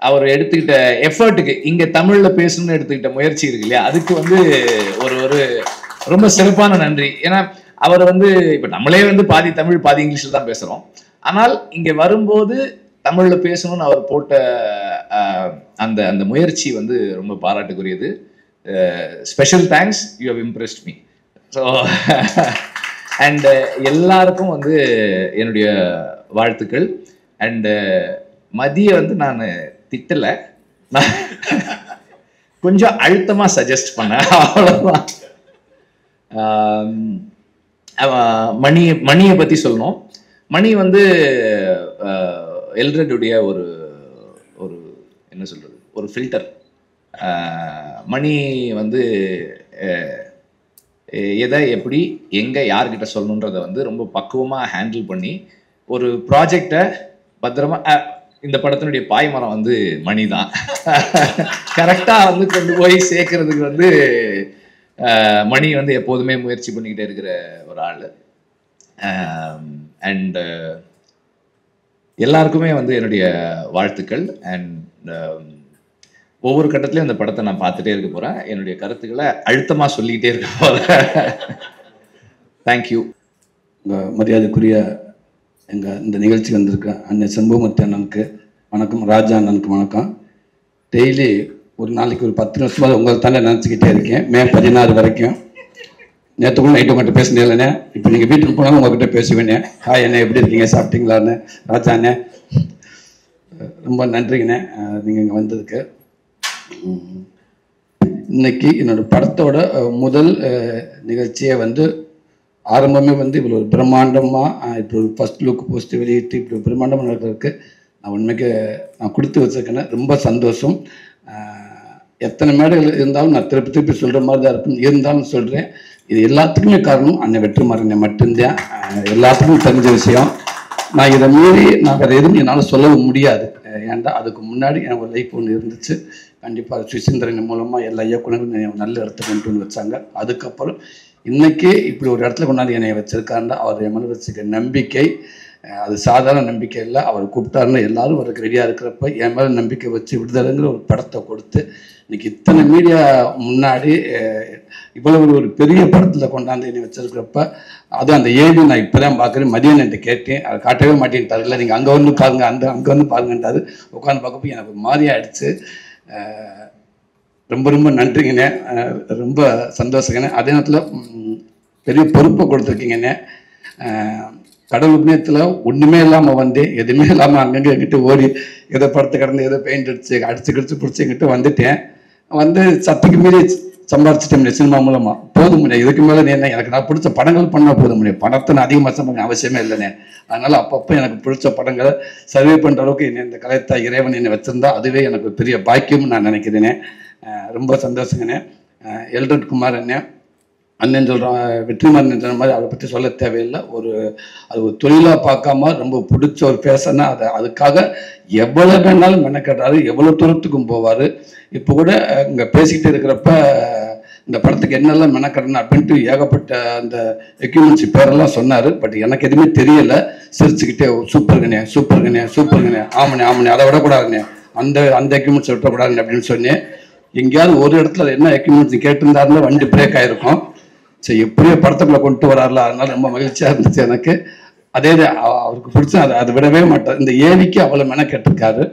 அவர் எடுத்துக்கிட்ட எஃபர்ட்டுக்கு, இங்க தமிழ்ல பேசணும்னு எடுத்துக்கிட்ட முயற்சி இருக்கு இல்லையா, அதுக்கு வந்து ஒரு ரொம்ப சிறப்பான நன்றி. ஏன்னா அவர் வந்து இப்ப நம்மளே வந்து பாதி தமிழ் பாதி இங்கிலீஷ்ல தான் பேசுறோம். ஆனால் இங்க வரும்போது தமிழ்ல பேசணும்னு அவர் போட்ட அந்த அந்த முயற்சி வந்து ரொம்ப பாராட்டுக்குரியது. Special thanks, you have impressed me. So and எல்லாருக்கும் வந்து என்னுடைய வாழ்த்துக்கள். அண்டு மதிய வந்து நான் திட்டலை, நான் கொஞ்சம் அழுத்தமாக சஜஸ்ட் பண்ணேன், அவ்வளோதான். மணியை பற்றி சொல்லணும். மணி வந்து எல்ரடுடைய ஒரு என்ன சொல்கிறது, ஒரு ஃபில்டர். மணி வந்து எதை எப்படி எங்கே யார்கிட்ட சொல்லணுன்றதை வந்து ரொம்ப பக்குவமாக ஹேண்டில் பண்ணி ஒரு ப்ராஜெக்டை பத்திரமா, இந்த படத்தினுடைய பாய்மரம் வந்து மணி தான் கரெக்டாக வந்து கொண்டு போய் சேர்க்கறதுக்கு வந்து மணி வந்து எப்போதுமே முயற்சி பண்ணிக்கிட்டே இருக்கிற ஒரு ஆள். அண்ட் எல்லாருக்குமே வந்து என்னுடைய வாழ்த்துக்கள். அண்ட் ஒவ்வொரு கட்டத்திலையும் அந்த படத்தை நான் பார்த்துட்டே இருக்க போகிறேன். என்னுடைய கருத்துக்களை அழுத்தமாக சொல்லிக்கிட்டே இருக்க போகிறேன். தேங்க்யூ. மரியாதைக்குரிய எங்கள் இந்த நிகழ்ச்சிக்கு வந்திருக்க அண்ணன் செம்பூமூர்த்தி அண்ணனுக்கு வணக்கம், ராஜா அண்ணனுக்கு வணக்கம். டெய்லி ஒரு நாளைக்கு ஒரு 10 நிமிஷமாக உங்களை தானே நினச்சிக்கிட்டே இருக்கேன், மே 16 வரைக்கும். நேற்று கூட நைட்டு உங்கள்கிட்ட பேசினேன் இல்லைண்ணே, இப்போ நீங்கள் வீட்டுக்கு போனாலும் உங்கள்கிட்ட பேசுவேண்ணே. ஹாய் அண்ணே, எப்படி இருக்கீங்க, சாப்பிட்டீங்களாண்ணே? ராஜா அண்ணே ரொம்ப நன்றிங்கண்ணே நீங்கள் இங்கே வந்ததுக்கு. இன்னைக்கு என்னோட படத்தோட முதல் நிகழ்ச்சியை வந்து ஆரம்பமே வந்து இவ்வளோ ஒரு பிரம்மாண்டமாக இப்படி ஒரு ஃபர்ஸ்ட் லுக் போஸ்ட் வெளியிட்டு இப்படி பிரம்மாண்டமாக நடக்கிறதுக்கு நான் உண்மைக்கு நான் கொடுத்து வச்சிருக்கேன்னு ரொம்ப சந்தோஷம். எத்தனை மேடைகள் இருந்தாலும் நான் திருப்பி சொல்கிற மாதிரி தான் இருக்கும், இருந்தாலும் சொல்கிறேன். இது எல்லாத்துக்குமே காரணம் அண்ணன் வெற்றிமாறன் மட்டும்தான். எல்லாத்துக்கும் தெரிஞ்ச விஷயம். நான் இதை மீறி நான் வேறு எதுவும் என்னால் சொல்லவும் முடியாது. ஏன்டா அதுக்கு முன்னாடி எனக்கு ஒரு லைஃப் ஒன்று இருந்துச்சு. கண்டிப்பாக சுசீந்திரன் மூலமாக எல்லா இயக்குனரும் நல்ல இடத்துல கொண்டு வந்து வச்சாங்க. அதுக்கப்புறம் இன்னைக்கு இப்படி ஒரு இடத்துல கொண்டாந்து என்னை வச்சிருக்காருன்னா அவர் என் மேலே வச்சுக்க நம்பிக்கை அது சாதாரண நம்பிக்கை இல்லை. அவர் கூப்பிட்டாருன்னா எல்லாரும் அவருக்கு ரெடியாக இருக்கிறப்ப என் மேலே நம்பிக்கை வச்சு விடுதலைங்கிற ஒரு படத்தை கொடுத்து இன்னைக்கு இத்தனை மீடியா முன்னாடி இவ்வளவு ஒரு பெரிய படத்தில் கொண்டாந்து என்னை வச்சிருக்கிறப்ப அது அந்த ஏழு நான் இப்போ தான் பார்க்குறேன். மதியம் என்கிட்ட கேட்டேன், அதை காட்டவே மாட்டேன்ட்டார். இல்லை நீங்கள் அங்கே வந்து பாருங்க, அங்கே வந்து பாருங்கன்றாரு. உட்காந்து பார்க்கப்போ எனக்கு மாதிரி ஆயிடுச்சு. ரொம்ப ரொம்ப நன்றிங்கண்ணே, ரொம்ப சந்தோஷங்கண்ணே. அதே நேரத்தில் பெரிய பொறுப்பை கொடுத்துருக்கீங்கண்ணே. கடவுள் புண்ணியத்தில் ஒன்றுமே இல்லாமல் வந்து எதுவுமே இல்லாமல் அங்கங்கே எங்கிட்ட ஓடி ஏதோ படத்தை கடந்து ஏதோ பெயிண்ட் அடிச்சு கிடிச்சு பிடிச்சி எங்கிட்ட வந்துட்டேன். வந்து சத்துக்கு மீறி சம்பாரிச்சிட்டேன் சினிமா மூலமாக. போதும் முடியாது, இதுக்கு மேலே என்ன எனக்கு நான் பிடிச்ச படங்கள் பண்ணால் போதும் முடியும். படத்தை நான் அதிகமாக சம்பாதிக்க அவசியமே இல்லைண்ணே. அதனால் அப்பப்போ எனக்கு பிடிச்ச படங்களை சர்வே பண்ணுற அளவுக்கு என்னை இந்த கலைத்தா இறைவன் என்னை வச்சுருந்தா அதுவே எனக்கு பெரிய பாக்கியம்னு நான் நினைக்கிறேனே. ரொம்ப சந்தோஷங்கண்ணே. எல்ரட் குமார் அண்ணன் சொல்கிறான், வெற்றிமாறன் சொன்ன மாதிரி அதை பற்றி சொல்ல தேவையில்லை. அது ஒரு தொழிலாக பார்க்காம ரொம்ப பிடிச்ச ஒரு பேசனா அதுக்காக எவ்வளோ வேணாலும் மெனக்கட்டாரு, எவ்வளோ தூரத்துக்கும் போவார். இப்போ கூட இங்கே பேசிக்கிட்டு இருக்கிறப்ப இந்த படத்துக்கு என்னெல்லாம் மெனக்கட்டணும் அப்படின்ட்டு ஏகப்பட்ட அந்த எக்யூப்மெண்ட்ஸ் பேரெல்லாம் சொன்னார். பட் எனக்கு எதுவுமே தெரியலை. சிரிச்சுக்கிட்டே சூப்பருங்கண்ணே ஆமண்ணே அதை விடக்கூடாதுண்ணே, அந்த எக்யூப்மெண்ட்ஸ் விடக்கூடாதுண்ணே அப்படின்னு சொன்னேன். எங்கேயாவது ஒரு இடத்துல என்ன எக்யூப்மெண்ட்ஸ் கேட்டிருந்தாருன்னா வண்டி பிரேக் ஆகிருக்கும். சரி, எப்படியோ படத்துக்குள்ளே கொண்டு வராருல, அதனால ரொம்ப மகிழ்ச்சியாக இருந்துச்சு எனக்கு. அதே அவருக்கு பிடிச்ச அதை விடவே மாட்டார். இந்த ஏவிக்கு அவ்வளோ மெனக்கெட்டிருக்காரு.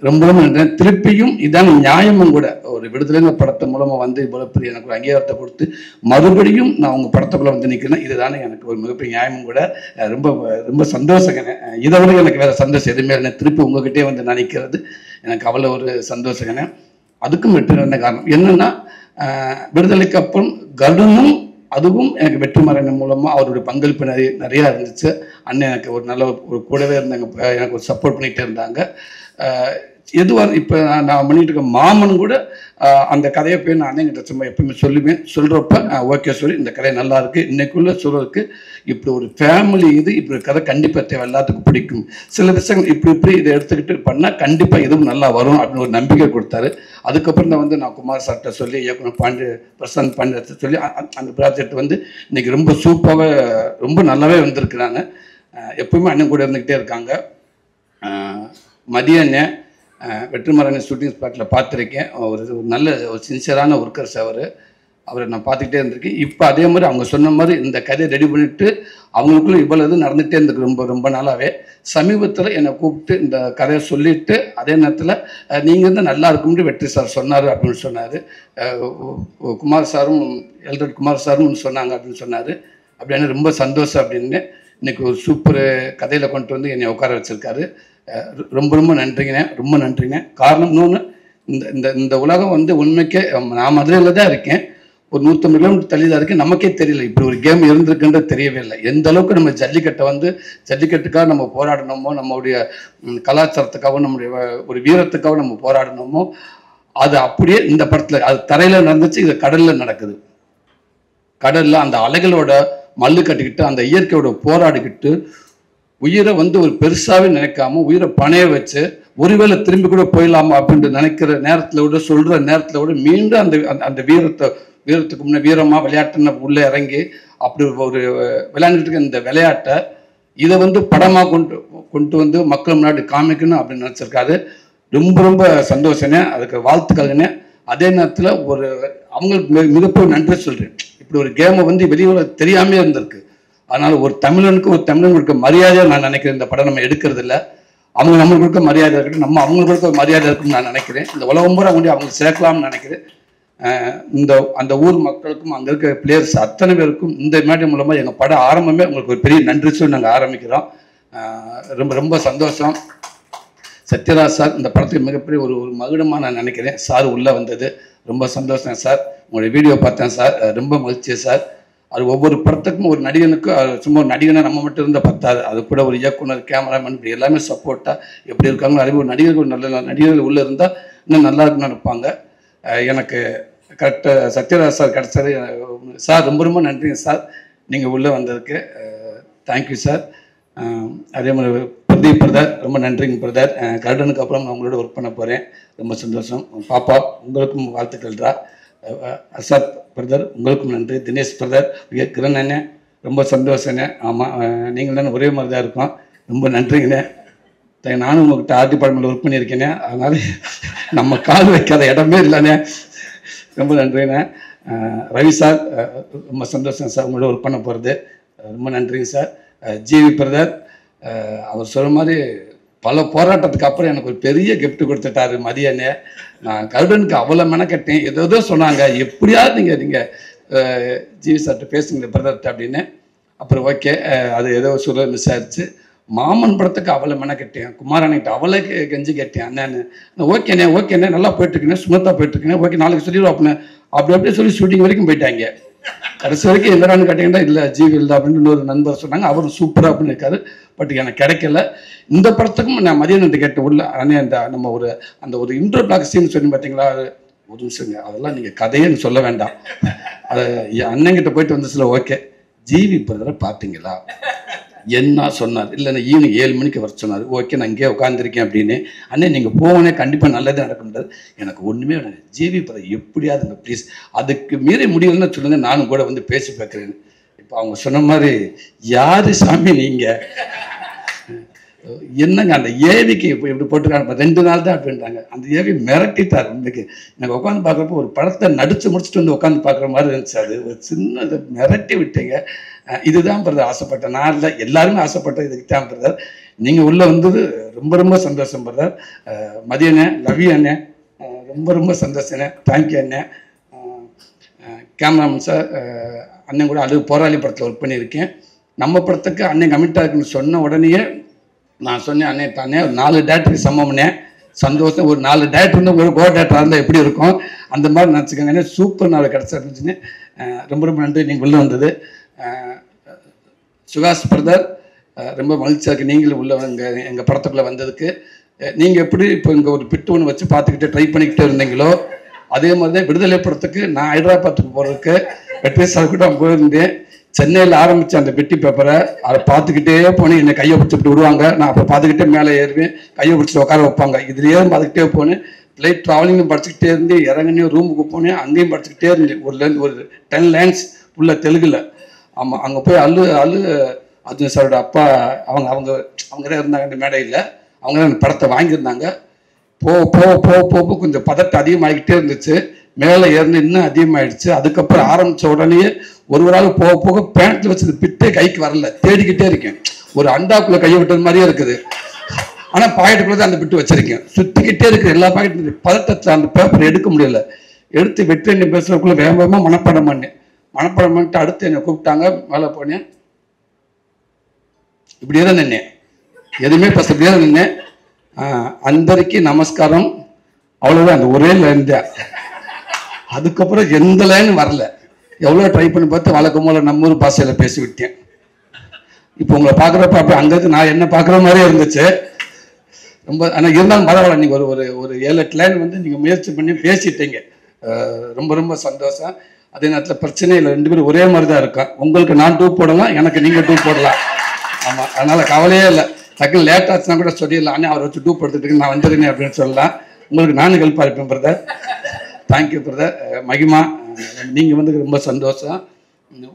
ரொம்ப ரொம்ப நன்றி. திருப்பியும் இதான் நியாயமும் கூட. ஒரு விடுதலைங்க படத்தை மூலமாக வந்து இவ்வளோ பெரிய எனக்கு ஒரு அங்கீகாரத்தை கொடுத்து மறுபடியும் நான் உங்கள் படத்துக்குள்ள வந்து நிற்கிறேன். இதுதானே எனக்கு ஒரு மிகப்பெரிய நியாயமும் கூட. ரொம்ப ரொம்ப சந்தோஷங்க. இதை விட எனக்கு வேறு சந்தோஷம் எதுவுமே இல்லை. திருப்பி உங்ககிட்டே வந்து நான் நிற்கிறது எனக்கு அவ்வளோ ஒரு சந்தோஷங்கண்ணே. அதுக்கும் வெற்றி என்ன காரணம் என்னன்னா, விடுதலைக்கு அப்புறம் கருடனும் அதுவும் எனக்கு வெற்றிமாறன் மூலமாக அவருடைய பங்களிப்பு நிறையா இருந்துச்சு. அண்ணன் எனக்கு ஒரு நல்ல ஒரு கூடவே இருந்தாங்க, எனக்கு ஒரு சப்போர்ட் பண்ணிகிட்டே இருந்தாங்க. எதுவாக இப்போ நான் பண்ணிட்டு இருக்க மாமன் கூட அந்த கதையை போய் நான் அண்ணங்கிட்ட சும்மா எப்பயுமே சொல்லுவேன். சொல்கிறப்ப ஓகே சொல்லி இந்த கதை நல்லா இருக்குது, இன்னைக்குள்ள சொல்கிறதுக்கு இப்படி ஒரு ஃபேமிலி இது இப்படி கதை கண்டிப்பாக தேவை, எல்லாத்துக்கும் பிடிக்கும். சில விஷயங்கள் இப்படி இதை எடுத்துக்கிட்டு பண்ணால் கண்டிப்பாக இதுவும் நல்லா வரும் அப்படின்னு ஒரு நம்பிக்கை கொடுத்தாரு. அதுக்கப்புறம் தான் வந்து நான் குமார் சார்கிட்ட சொல்லி இயக்குனர் பிரசாந்த் பாண்டியத்தை சொல்லி அந்த ப்ராஜெக்ட் வந்து இன்னைக்கு ரொம்ப சூப்பராக ரொம்ப நல்லாவே வந்திருக்கிறாங்க. எப்பவுமே அண்ணன் கூட இருந்துக்கிட்டே இருக்காங்க. மதியம் வெற்றிமாறன் ஷூட்டிங் ஸ்பாட்டில் பார்த்துருக்கேன். ஒரு நல்ல ஒரு சின்சியரான ஒர்க்கர்ஸ் அவரை நான் பார்த்துக்கிட்டே இருந்திருக்கேன். இப்போ அதே மாதிரி அவங்க சொன்ன மாதிரி இந்த கதையை ரெடி பண்ணிவிட்டு அவங்களுக்குள்ள இவ்வளோ இது நடந்துகிட்டே இருந்திருக்கு ரொம்ப ரொம்ப நாளாகவே. சமீபத்தில் என்னை கூப்பிட்டு இந்த கதையை சொல்லிவிட்டு அதே நேரத்தில் நீங்கள் வந்து நல்லா இருக்கும்னு வெற்றி சார் சொன்னார் அப்படின்னு சொன்னார். குமார் சாரும் எல்ரட் குமார் சாரும் சொன்னாங்க அப்படின்னு சொன்னார். அப்படின்னு ரொம்ப சந்தோஷம் அப்படின்னு இன்னைக்கு ஒரு சூப்பர் கதையில் கொண்டு வந்து என்னை உட்கார வச்சுருக்காரு. ரொம்ப ரொம்ப நன்றிங்கண்ணே, ரொம்ப நன்றிங்க. காரணம் இன்னொன்று, இந்த இந்த உலகம் வந்து உண்மைக்கே நான் மதுரையில் தான் இருக்கேன், ஒரு 150 கிலோமீட்டர் தள்ளி தான் இருக்கேன். நமக்கே தெரியல இப்படி ஒரு கேம் இருந்திருக்குன்றது தெரியவே இல்லை. எந்த அளவுக்கு நம்ம ஜல்லிக்கட்டுக்காக நம்ம போராடணுமோ, நம்மளுடைய கலாச்சாரத்துக்காகவும் நம்முடைய ஒரு வீரத்துக்காகவும் நம்ம போராடணுமோ, அது அப்படியே இந்த படத்தில் அது தரையில் நடந்துச்சு, இது கடலில் நடக்குது. கடலில் அந்த அலைகளோட மல்லு கட்டிக்கிட்டு அந்த இயற்கையோட போராடிக்கிட்டு உயிரை வந்து ஒரு பெருசாகவே நினைக்காம உயிரை பணைய வச்சு ஒருவேளை திரும்பி கூட போயிடலாமா அப்படின்ட்டு நினைக்கிற நேரத்தில் விட சொல்கிற நேரத்தில் விட மீண்டும் அந்த அந்த வீரத்துக்கு முன்னே வீரமாக விளையாட்டுன்னு உள்ளே இறங்கி அப்படி ஒரு விளையாண்டுட்டு இருக்க இந்த விளையாட்டை இதை வந்து படமாக கொண்டு வந்து மக்கள் முன்னாடி காமிக்கணும் அப்படின்னு நினச்சிருக்காரு. ரொம்ப ரொம்ப சந்தோஷனே, அதுக்கு வாழ்த்துக்கள்னே. அதே நேரத்தில் ஒரு அவங்களுக்கு மிகப்பெரிய நன்றி சொல்கிறேன். இப்படி ஒரு கேமை வந்து வெளியே தெரியாமே இருந்திருக்கு. அதனால் ஒரு தமிழனுக்கு இருக்க மரியாதையை நான் நினைக்கிறேன். இந்த படம் நம்ம எடுக்கிறது இல்லை, அவங்க நம்மளுக்கு இருக்க மரியாதை இருக்கட்டும், நம்ம அவங்களுக்கு இருக்க மரியாதை இருக்குன்னு நான் நினைக்கிறேன். இந்த உலகம் பூரா கொண்டு அவங்க சேர்க்கலாம்னு நினைக்கிறேன். அந்த ஊர் மக்களுக்கும் அங்கே இருக்க பிளேயர்ஸ் அத்தனை பேருக்கும் இந்த மேடை மூலமாக எங்கள் படம் ஆரம்பமே உங்களுக்கு ஒரு பெரிய நன்றி சொல்லி நாங்கள் ஆரம்பிக்கிறோம். ரொம்ப ரொம்ப சந்தோஷம். சத்யராஜ் சார் இந்த படத்துக்கு மிகப்பெரிய ஒரு மகுடமாக நான் நினைக்கிறேன். சார் உள்ளே வந்தது ரொம்ப சந்தோஷம் சார். உங்களுடைய வீடியோ பார்த்தேன் சார், ரொம்ப மகிழ்ச்சி சார். அது ஒவ்வொரு படத்துக்கும் ஒரு நடிகனுக்கு சும்மா ஒரு நடிகனை நம்ம மட்டும் இருந்தால் பத்தாது, அது கூட ஒரு இயக்குனர், கேமராமேன் இப்படி எல்லாமே சப்போர்ட்டாக எப்படி இருக்காங்களோ அதே ஒரு நடிகர்கள் நல்ல நடிகர்கள் உள்ளே இருந்தால் இன்னும் நல்லா இருக்குன்னு நினைப்பாங்க. எனக்கு கரெக்டாக சத்யராஜ் சார் கிடச்சது சார். ரொம்ப ரொம்ப நன்றிங்க சார், நீங்கள் உள்ளே வந்ததுக்கு தேங்க்யூ சார். அதே மாதிரி பிரதீப் பிரதர் ரொம்ப நன்றிங்க பிரதர். கருடனுக்கு அப்புறம் நான் உங்களோட ஒர்க் பண்ண போகிறேன், ரொம்ப சந்தோஷம். பாப்பா உங்களுக்கும் வாழ்த்துக்கள்ரா. அசாத் பிரதர் உங்களுக்கும் நன்றி. தினேஷ் பிரதர், கிரண் அண்ணே ரொம்ப சந்தோஷண்ணே. ஆமாம், நீங்கள் தானே ஒரே மாதிரி தான் இருக்கோம், ரொம்ப நன்றிங்கண்ணே. நானும் உங்கள்கிட்ட ஆர்ட் டிபார்ட்மெண்ட்டில் ஒர்க் பண்ணியிருக்கேனே, அதனால் நம்ம கால் வைக்காத இடமே இல்லைண்ணே, ரொம்ப நன்றிண்ணே. ரவி சார் ரொம்ப சந்தோஷம் சார் உங்களோட ஒர்க் பண்ண போகிறது, ரொம்ப நன்றிங்க சார். ஜிவி பிரதர் அவர் சொல்கிற மாதிரி பல போராட்டத்துக்கு அப்புறம் எனக்கு ஒரு பெரிய கிஃப்ட் கொடுத்துட்டாரு மதியனே. நான் கருடனுக்கு அவ்வளோ மெனக்கட்டேன், ஏதோ சொன்னாங்க எப்படியாவது நீங்கள் ஜிவி சார்கிட்ட பேசுங்க பிரதர்கிட்ட அப்படின்னு. அப்புறம் ஓகே, அது ஏதோ சொல்ல மிஸ் ஆயிடுச்சு. மாமன் படத்துக்கு அவ்வளோ மெனக்கட்டேன், குமாரண்ணிட்ட அவ்வளோ கெஞ்சி கேட்டேன். அண்ணன்னு ஓகேண்ணே நல்லா போயிட்டுருக்கேன், சுமத்தாக போயிட்டுருக்கேன், ஓகே நாளைக்கு சொல்லிடுவோம் அப்படின்னு அப்படியே சொல்லி ஷூட்டிங் வரைக்கும் போயிட்டாங்க. கடைசி வரைக்கும் என்னடான்னு கேட்டீங்கன்னா இல்லை ஜிவி இல்லை அப்படின்னு இன்னொரு நண்பர் சொன்னாங்க, அவரும் சூப்பராக அப்படின்னு இருக்காரு. பட் எனக்கு கிடைக்கல. இந்த படத்துக்கும் நான் மதியானத்தை கேட்ட உள்ள அண்ணே நம்ம அந்த ஒரு இன்ட்ரோ பிளாக் சீன் சொல்லி பார்த்தீங்களா, ஒரு நிமிஷங்க அதெல்லாம் நீங்கள் கதையன்னு சொல்ல வேண்டாம், அது அண்ணங்கிட்ட போயிட்டு வந்து சில ஓகே ஜிவி பிரதரை பார்த்தீங்களா என்ன சொன்னார், இல்லைன்னா ஈவினிங் 7 மணிக்கு வர சொன்னார். ஓகே நான் இங்கே உட்காந்துருக்கேன் அப்படின்னு. அண்ணே நீங்கள் போவனே கண்டிப்பாக நல்லதே நடக்கும்ன்றது. எனக்கு ஒன்றுமே வேணும், ஜிவி பிரதர் எப்படியாதுங்க ப்ளீஸ், அதுக்கு மீறி முடியலன்னு சொல்லுங்கள், நானும் கூட வந்து பேசி பார்க்குறேன்னு. இப்போ அவங்க சொன்ன மாதிரி யாரு சாமி நீங்கள், என்னங்க அந்த ஏவிக்கு இப்போ இப்படி போட்டுருக்காங்க 2 நாள் தான் அப்படின்றாங்க. அந்த ஏவி மிரட்டிட்டார். இன்னைக்கு எனக்கு உட்காந்து பார்க்குறப்போ ஒரு படத்தை நடிச்சு முடிச்சுட்டு வந்து உட்காந்து பார்க்குற மாதிரி இருந்துச்சு. அது ஒரு சின்ன மிரட்டி விட்டீங்க. இதுதான் பிரதர் ஆசைப்பட்டேன். நான் இல்லை, எல்லாருமே ஆசைப்பட்டேன். இதுக்கு தான் பிரதர் நீங்கள் உள்ளே வந்தது ரொம்ப ரொம்ப சந்தோஷம் பிரதர். மதியண்ணே, லவி அண்ணே, ரொம்ப ரொம்ப சந்தோஷண்ணே. தேங்க்யூ அண்ணே. கேமராமேன் சார், அண்ணன் கூட அழகு போராளி படத்தில் ஒர்க் பண்ணியிருக்கேன். நம்ம படத்துக்கு அண்ணன் கமிட்டாக இருக்குன்னு சொன்ன உடனேயே நான் சொன்னேன், அண்ணே தானே ஒரு 4 டேரக்டருக்கு சமம்னே. சந்தோஷம். ஒரு 4 டேரக்டர் இருந்தால் ஒரு கோ டேரக்டராக இருந்தால் எப்படி இருக்கும் அந்த மாதிரி நினச்சிக்கோங்க. சூப்பர் நாள் கிடச்சிருந்துச்சுன்னு ரொம்ப ரொம்ப நன்றி நீங்கள் உள்ளே வந்தது. சுகாஷ் பிரதர், ரொம்ப மகிழ்ச்சியாக இருக்குது நீங்களும் உள்ள எங்கள் படத்துக்குள்ளே வந்ததுக்கு. நீங்கள் எப்படி இப்போ இங்கே ஒரு பிட்டு ஒன்று வச்சு பார்த்துக்கிட்டு ட்ரை பண்ணிக்கிட்டே இருந்தீங்களோ அதே மாதிரி தான் விடுதலை படத்துக்கு நான் ஹைதராபாத்துக்கு போகிறதுக்கு வெற்றி சார் கூட போயிருந்தேன். சென்னையில் ஆரம்பித்த அந்த பெட்டி பேப்பரை அதை பார்த்துக்கிட்டே போனேன். என்னை கையை பிடிச்சிட்டு விடுவாங்க. நான் அப்போ பார்த்துக்கிட்டே மேலே ஏறுவேன். கையை பிடிச்சிட்டு உட்கார வைப்பாங்க. இதுலேயே பார்த்துக்கிட்டே போனேன். ஃப்ளைட் ட்ராவலிங்கும் படிச்சுக்கிட்டே இருந்து இறங்கினே ரூமுக்கு போனேன். அங்கேயும் படிச்சுக்கிட்டே இருந்தேன். ஒரு 10 லைன்ஸ் உள்ள தெலுங்குல. ஆமாம், அங்கே போய் அர்ஜுன் சாரோட அப்பா அவங்க தான் இருந்தாங்க அந்த மேடையில். அவங்க தான் அந்த படத்தை வாங்கியிருந்தாங்க. போக கொஞ்சம் பதட்டம் அதிகமாகிக்கிட்டே இருந்துச்சு. மேலே ஏறின இன்னும் அதிகமாகிடுச்சு. அதுக்கப்புறம் ஆரம்பித்த உடனே ஒரு ஆள் போக பேண்ட்டில் வச்சது பிட்டே கைக்கு வரல. தேடிக்கிட்டே இருக்கேன். ஒரு அண்டாக்குள்ளே கையை விட்டது மாதிரியே இருக்குது. ஆனால் பாக்கெட்டுக்குள்ளே தான் அந்த பிட்டு வச்சிருக்கேன். சுற்றிக்கிட்டே இருக்குது எல்லா பாக்கெட்டு. பதட்டத்தில் அந்த பேப்பர் எடுக்க முடியல. எடுத்து வெற்றி எண்ணி பேசுறதுக்குள்ளே வேகமாக மனப்பாடம் பண்ணிட்டு அடுத்து என்னை கூப்பிட்டாங்க. மேலே போனேன். இப்படியே தான் நின்னேன். எதுவுமே பஸ் இப்படியே தான் நின்னேன். அந்தரிக்கு நமஸ்காரம், அவ்வளோதான். அந்த ஒரே லைன் தான். அதுக்கப்புறம் எந்த லைனும் வரல. எவ்வளோ ட்ரை பண்ணி பார்த்து வழக்கம் போல நம்ம ஊர் பாஷையில் பேசி விட்டேன். இப்போ உங்களை பார்க்குறப்ப அப்படி அங்கே நான் என்ன பார்க்குற மாதிரியே இருந்துச்சு. ரொம்ப ஆனால் இருந்தாலும் பரவாயில்ல. நீங்கள் ஒரு 7-8 லைன் நீங்கள் முயற்சி பண்ணி பேசிட்டீங்க. ரொம்ப ரொம்ப சந்தோஷம். அதே நேரத்தில் பிரச்சனை இல்லை. 2 பேரும் ஒரே மாதிரி தான் இருக்கோம். உங்களுக்கு நான் 2 போடலாம், எனக்கு நீங்கள் 2 போடலாம். ஆமாம், அதனால் கவலையே இல்லை. டக்குன்னு லேட் ஆச்சுன்னா கூட சொல்லிடலாம், அண்ணே அவரை வச்சு 2 எடுத்துட்டு நான் வந்துடுங்க அப்படின்னு சொல்லலாம். உங்களுக்கு நானும் ஹெல்ப்பாக இருப்பேன் பிரதர். Thank you brother. மகிமா, நீங்கள் வந்து ரொம்ப சந்தோஷம்.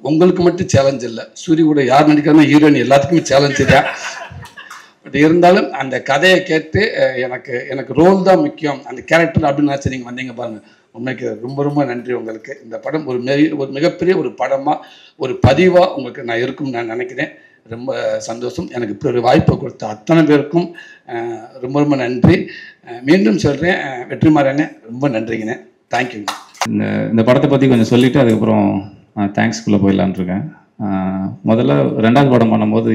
உங்களுக்கு மட்டும் சேலஞ்ச் இல்லை, சூரிய கூட யார் நடிக்கிறதோ ஹீரோயின் எல்லாத்துக்குமே சேலஞ்சு தான். பட் இருந்தாலும் அந்த கதையை கேட்டு எனக்கு ரோல் தான் முக்கியம், அந்த கேரக்டர் அப்படின்னு நினச்சி நீங்கள் வந்தீங்க பாருங்கள். உண்மைக்கு ரொம்ப ரொம்ப நன்றி உங்களுக்கு. இந்த படம் ஒரு மிகப்பெரிய ஒரு படமாக ஒரு பதிவாக உங்களுக்கு நான் இருக்கும்னு நான் நினைக்கிறேன். ரொம்ப சந்தோஷம். எனக்கு இப்படி ஒரு வாய்ப்பை கொடுத்த அத்தனை பேருக்கும் ரொம்ப ரொம்ப நன்றி. மீண்டும் சொல்கிறேன், வெற்றிமாறனே ரொம்ப நன்றிங்கண்ணே. தேங்க்யூங்க. இந்த படத்தை பற்றி கொஞ்சம் சொல்லிவிட்டு அதுக்கப்புறம் தேங்க்ஸ்குள்ளே போயிடலான் இருக்கேன். முதல்ல 2வது படம் பண்ணும்போது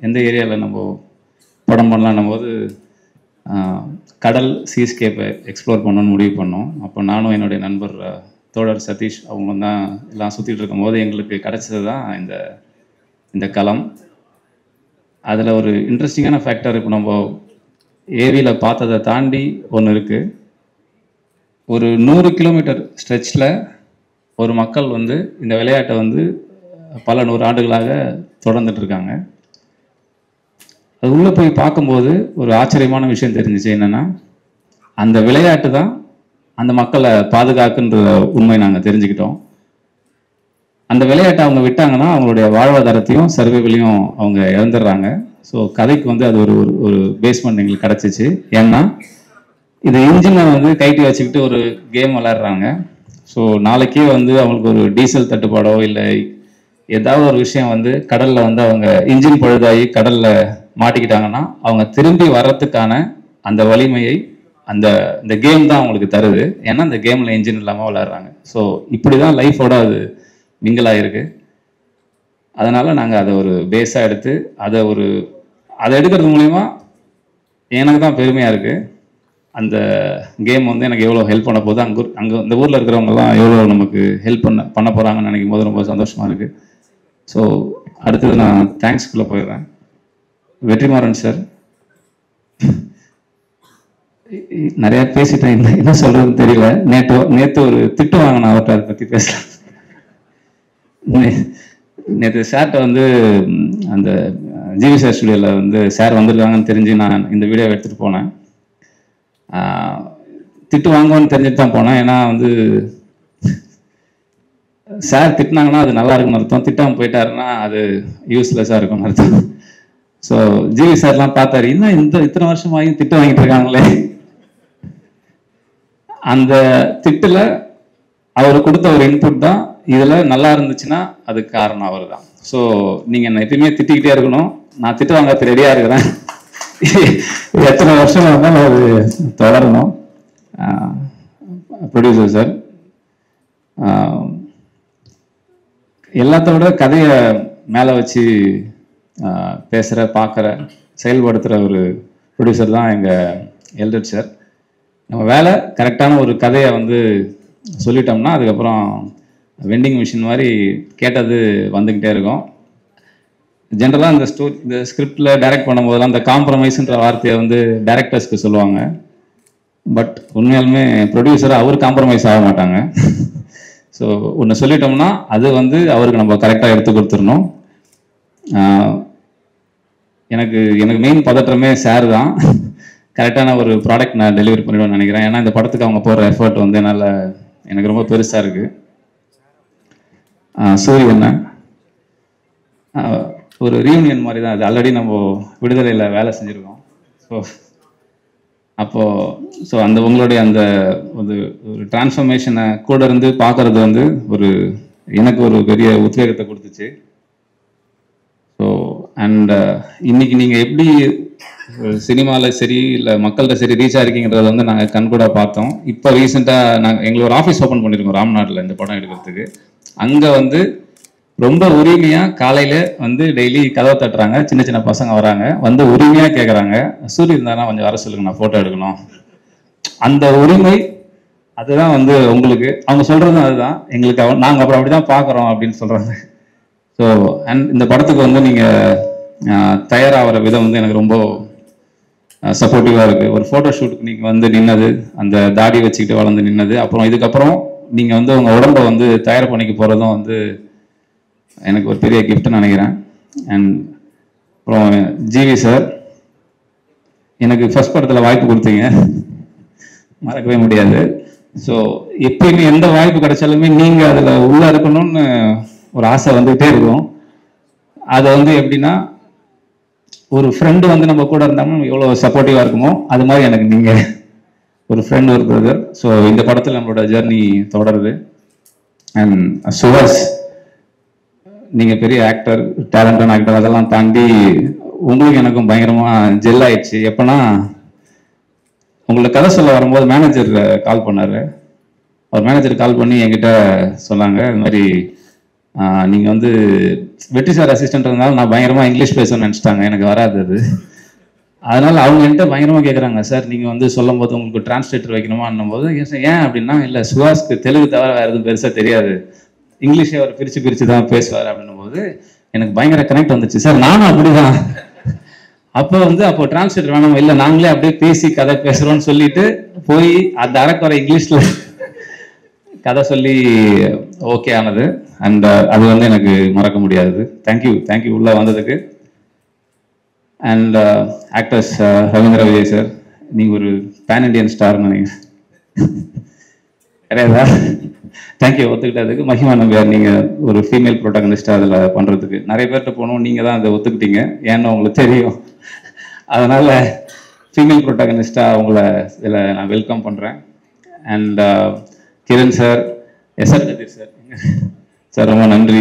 எந்த ஏரியாவில் நம்ம படம் பண்ணலான்னும் போது கடல் சீஸ்கேப்பை எக்ஸ்ப்ளோர் பண்ணணும்னு முடிவு பண்ணோம். அப்போ நானும் என்னுடைய நண்பர் தோழர் சதீஷ் அவங்க தான் எல்லாம் சுற்றிட்டு இருக்கும்போது எங்களுக்கு கிடச்சது தான் இந்த களம். அதில் ஒரு இன்ட்ரெஸ்டிங்கான ஃபேக்டர், இப்போ நம்ம ஏரியில் பார்த்ததை தாண்டி ஒன்று இருக்குது. ஒரு 100 கிலோமீட்டர் ஸ்ட்ரெச்சில் ஒரு மக்கள் வந்து இந்த விளையாட்டை வந்து பல 100 ஆண்டுகளாக தொடர்ந்துட்டு இருக்காங்க. அது உள்ளே போய் பார்க்கும்போது ஒரு ஆச்சரியமான விஷயம் தெரிஞ்சிச்சு. என்னென்னா, அந்த விளையாட்டு தான் அந்த மக்களை பாதுகாக்குன்ற உண்மை நாங்கள் தெரிஞ்சுக்கிட்டோம். அந்த விளையாட்டை அவங்க விட்டாங்கன்னா அவங்களுடைய வாழ்வாதாரத்தையும் சர்வைவலையும் அவங்க இழந்துடுறாங்க. ஸோ கதைக்கு வந்து அது ஒரு பேஸ்மெண்ட் எங்களுக்கு கிடச்சிச்சு. ஏன்னா இது இன்ஜினை வந்து கைட்டி வச்சுக்கிட்டு ஒரு கேம் விளையாடுறாங்க. ஸோ நாளைக்கே வந்து அவங்களுக்கு ஒரு டீசல் தட்டுப்பாடோ இல்லை ஏதாவது ஒரு விஷயம் வந்து கடலில் வந்து அவங்க இன்ஜின் பழுதாகி கடலில் மாட்டிக்கிட்டாங்கன்னா அவங்க திரும்பி வர்றதுக்கான அந்த வலிமையை இந்த கேம் தான் அவங்களுக்கு தருது. ஏன்னா அந்த கேமில் இன்ஜின் இல்லாமல் விளையாடுறாங்க. ஸோ இப்படி தான் லைஃபோட அது மிங்கிளாகிருக்கு. அதனால் நாங்கள் அதை ஒரு பேஸாக எடுத்து அதை எடுக்கிறது மூலிமா எனக்கு தான் பெருமையாக இருக்குது. அந்த கேம் வந்து எனக்கு எவ்வளோ ஹெல்ப் பண்ண போகுது, அங்கே இந்த ஊரில் இருக்கிறவங்கலாம் எவ்வளோ நமக்கு ஹெல்ப் பண்ண போகிறாங்கன்னு நினைக்கும் போது ரொம்ப சந்தோஷமாக இருக்குது. ஸோ அடுத்தது நான் தேங்க்ஸ்குள்ளே போயிடுறேன். வெற்றிமாறன் சார், நிறையா பேசிட்டேன், என்ன சொல்கிறதுன்னு தெரியல. நேற்று ஒரு திட்டு வாங்கினேன் அவர்கிட்ட, அதை பற்றி பேசலாம். நேற்று சார்கிட்ட வந்து அந்த ஜிவி சார் ஸ்டுடியோவில் வந்து சார் வந்திருக்காங்கன்னு தெரிஞ்சு நான் இந்த வீடியோவை எடுத்துகிட்டு போனேன். திட்டு வாங்குவோன்னு தெரிஞ்சுட்டு தான் போனேன். ஏன்னா வந்து சார் திட்டினாங்கன்னா அது நல்லா இருக்குன்னு அர்த்தம், திட்டாமல் போயிட்டாருன்னா அது யூஸ்லெஸ்ஸாக இருக்கும்னு அர்த்தம். ஸோ ஜிவி சார்லாம் பார்த்தாரு, இன்னும் இத்தனை வருஷமாகி திட்டு வாங்கிட்டு இருக்காங்களே. அந்த திட்டுல அவர் கொடுத்த ஒரு இன்புட் தான் இதுல நல்லா இருந்துச்சுன்னா அதுக்கு காரணம் அவர் தான். ஸோ நீங்க என்ன எப்பயுமே திட்டிக்கிட்டே இருக்கணும், நான் திட்டு வாங்க ரெடியா இருக்கிறேன். எத்தனை வருஷம் இருந்தாலும் அது தொடரணும். ப்ரொடியூசர் சார், எல்லாத்த விட கதையை மேலே வச்சு பேசுகிற, பார்க்குற, செயல்படுத்துகிற ஒரு ப்ரொடியூசர் தான் எங்கள் எல்டர் சார். நம்ம வேலை கரெக்டான ஒரு கதையை வந்து சொல்லிட்டோம்னா அதுக்கப்புறம் வெண்டிங் மிஷின் மாதிரி கேட்டது வந்துக்கிட்டே இருக்கும். ஜென்ரலாக இந்த ஸ்கிரிப்டில் டைரக்ட் பண்ணும்போதெல்லாம் இந்த காம்ப்ரமைஸ்ன்ற வார்த்தையை வந்து டைரக்டர்ஸ்க்கு சொல்லுவாங்க. பட் உண்மையாலுமே ப்ரொடியூசரை அவர் காம்ப்ரமைஸ் ஆக மாட்டாங்க. ஸோ ஒன்று சொல்லிட்டோம்னா அது வந்து அவருக்கு நம்ம கரெக்டாக எடுத்து கொடுத்துடணும். எனக்கு மெயின் பதற்றமே சார் தான். கரெக்டான ஒரு ப்ராடக்ட் நான் டெலிவரி பண்ணிடுவேன்னு நினைக்கிறேன். ஏன்னா இந்த படத்துக்கு அவங்க போகிற எஃபர்ட் வந்து எனக்கு ரொம்ப பெருசாக இருக்குது. சூரியன் ஒரு ரீயூனியன் மாதிரி தான் அது. ஆல்ரெடி நம்ம விடுதலையில் வேலை செஞ்சுருக்கோம். ஸோ அந்த உங்களுடைய அந்த ஒரு டிரான்ஸ்ஃபர்மேஷனை கூட இருந்து பார்க்கறது வந்து எனக்கு ஒரு பெரிய உத்வேகத்தை கொடுத்துச்சு. ஸோ அண்ட் இன்னைக்கு நீங்கள் எப்படி சினிமாவில் சரி இல்லை மக்கள்கிட்ட சரி ரீச் ஆகிருக்கீங்கிறத வந்து நாங்கள் கண்கூட பார்த்தோம். இப்போ ரீசெண்டாக நாங்கள் எங்களை ஒரு ஆஃபீஸ் ஓப்பன் பண்ணியிருக்கோம் ராம்நாட்டில் இந்த படம் எடுக்கிறதுக்கு. அங்கே வந்து ரொம்ப உரிமையாக காலையில் வந்து டெய்லி கதவை தட்டுறாங்க, சின்ன சின்ன பசங்க வராங்க, வந்து உரிமையாக கேட்குறாங்க, சூரிய இருந்தானா கொஞ்சம் வர சொல்லுங்க, நான் ஃபோட்டோ எடுக்கணும். அந்த உரிமை அதுதான் வந்து உங்களுக்கு அவங்க சொல்கிறதும் அதுதான் எங்களுக்கு. நாங்கள் அப்புறம் அப்படி தான் பார்க்குறோம் அப்படின்னு சொல்கிறாங்க. ஸோ அண்ட் இந்த படத்துக்கு வந்து நீங்கள் தயாராகிற விதம் வந்து எனக்கு ரொம்ப சப்போர்ட்டிவாக இருக்குது. ஒரு ஃபோட்டோ ஷூட்டுக்கு நீங்கள் வந்து நின்னது, அந்த தாடி வச்சுக்கிட்டு வளர்ந்து நின்னது, அப்புறம் இதுக்கப்புறம் நீங்கள் வந்து உங்கள் உடம்பை வந்து தயார் பண்ணிக்க போகிறதும் வந்து எனக்கு ஒரு பெரிய கிஃப்ட்னு நினைக்கிறேன். அண்ட் அப்புறம் ஜிவி சார், எனக்கு ஃபர்ஸ்ட் படத்தில் வாய்ப்பு கொடுத்தீங்க, மறக்கவே முடியாது. ஸோ எப்பயுமே எந்த வாய்ப்பு கிடைச்சாலுமே நீங்கள் அதில் உள்ளே இருக்கணும்னு ஒரு ஆசை வந்துகிட்டே இருக்கும். அதை வந்து எப்படின்னா ஒரு ஃப்ரெண்டு வந்து நம்ம கூட இருந்தாலும் எவ்வளோ சப்போர்ட்டிவாக இருக்குமோ அது மாதிரி எனக்கு நீங்கள் ஒரு ஃப்ரெண்ட், ஒரு பிரதர். ஸோ இந்த படத்தில் நம்மளோட ஜேர்னி தொடருது. அண்ட் சுஹாஸ், நீங்கள் பெரிய ஆக்டர், டேலண்டான ஆக்டர், அதெல்லாம் தாண்டி உங்களுக்கு எனக்கும் பயங்கரமாக ஜெல் ஆயிடுச்சு. எப்போனா உங்களுக்கு கதை சொல்ல வரும்போது மேனேஜர் கால் பண்ணார். அவர் மேனேஜர் கால் பண்ணி என்கிட்ட சொன்னாங்க, இது மாதிரி நீங்கள் வந்து வெற்றி சார் அசிஸ்டன்ட் இருந்தாலும் நான் பயங்கரமாக இங்கிலீஷ் பேசணும்னு நினச்சிட்டாங்க, எனக்கு வராது அது. அதனால் அவங்க என்கிட்ட பயங்கரமாக கேட்குறாங்க, சார் நீங்கள் வந்து சொல்லும் போது உங்களுக்கு டிரான்ஸ்லேட்டர் வைக்கணுமான்னும் போது ஏன் அப்படின்னா, இல்லை சுஹாஸ்க்கு தெலுங்கு தவிர வேறு எதுவும் பெருசாக தெரியாது, இங்கிலீஷே அவர் பிரித்து தான் பேசுவார் அப்படின்னும் போது எனக்கு பயங்கர கனெக்ட் வந்துச்சு. சார் நானும் அப்படிதான். அப்போ டிரான்ஸ்லேட்டர் வேணாம், இல்லை நாங்களே அப்படியே பேசி கதை பேசுகிறோன்னு சொல்லிட்டு போய் அந்த அரைக்குறை இங்கிலீஷில் கதை சொல்லி ஓகே ஆனது. அண்ட் அது வந்து எனக்கு மறக்க முடியாது. தேங்க்யூ உள்ளே வந்ததுக்கு. And actors Ravindra Vijay sir, நீங்கள் ஒரு பேன் இண்டியன் ஸ்டார்னு நினைக்கிறேன், கிடையாதா? தேங்க்யூ ஒத்துக்கிட்டதுக்கு. மஹிமா நம்பியார், நீங்கள் ஒரு ஃபீமேல் ப்ரோட்டகனிஸ்டாக அதில் பண்ணுறதுக்கு நிறைய பேர்கிட்ட போகணும், நீங்கள் தான் அதை ஒத்துக்கிட்டீங்க, ஏன்னு உங்களுக்கு தெரியும். அதனால் ஃபீமேல் ப்ரோட்டகனிஸ்டாக உங்களை இதில் நான் வெல்கம் பண்ணுறேன். And Kiran sir, SR Kathir sir, sir ரொம்ப நன்றி.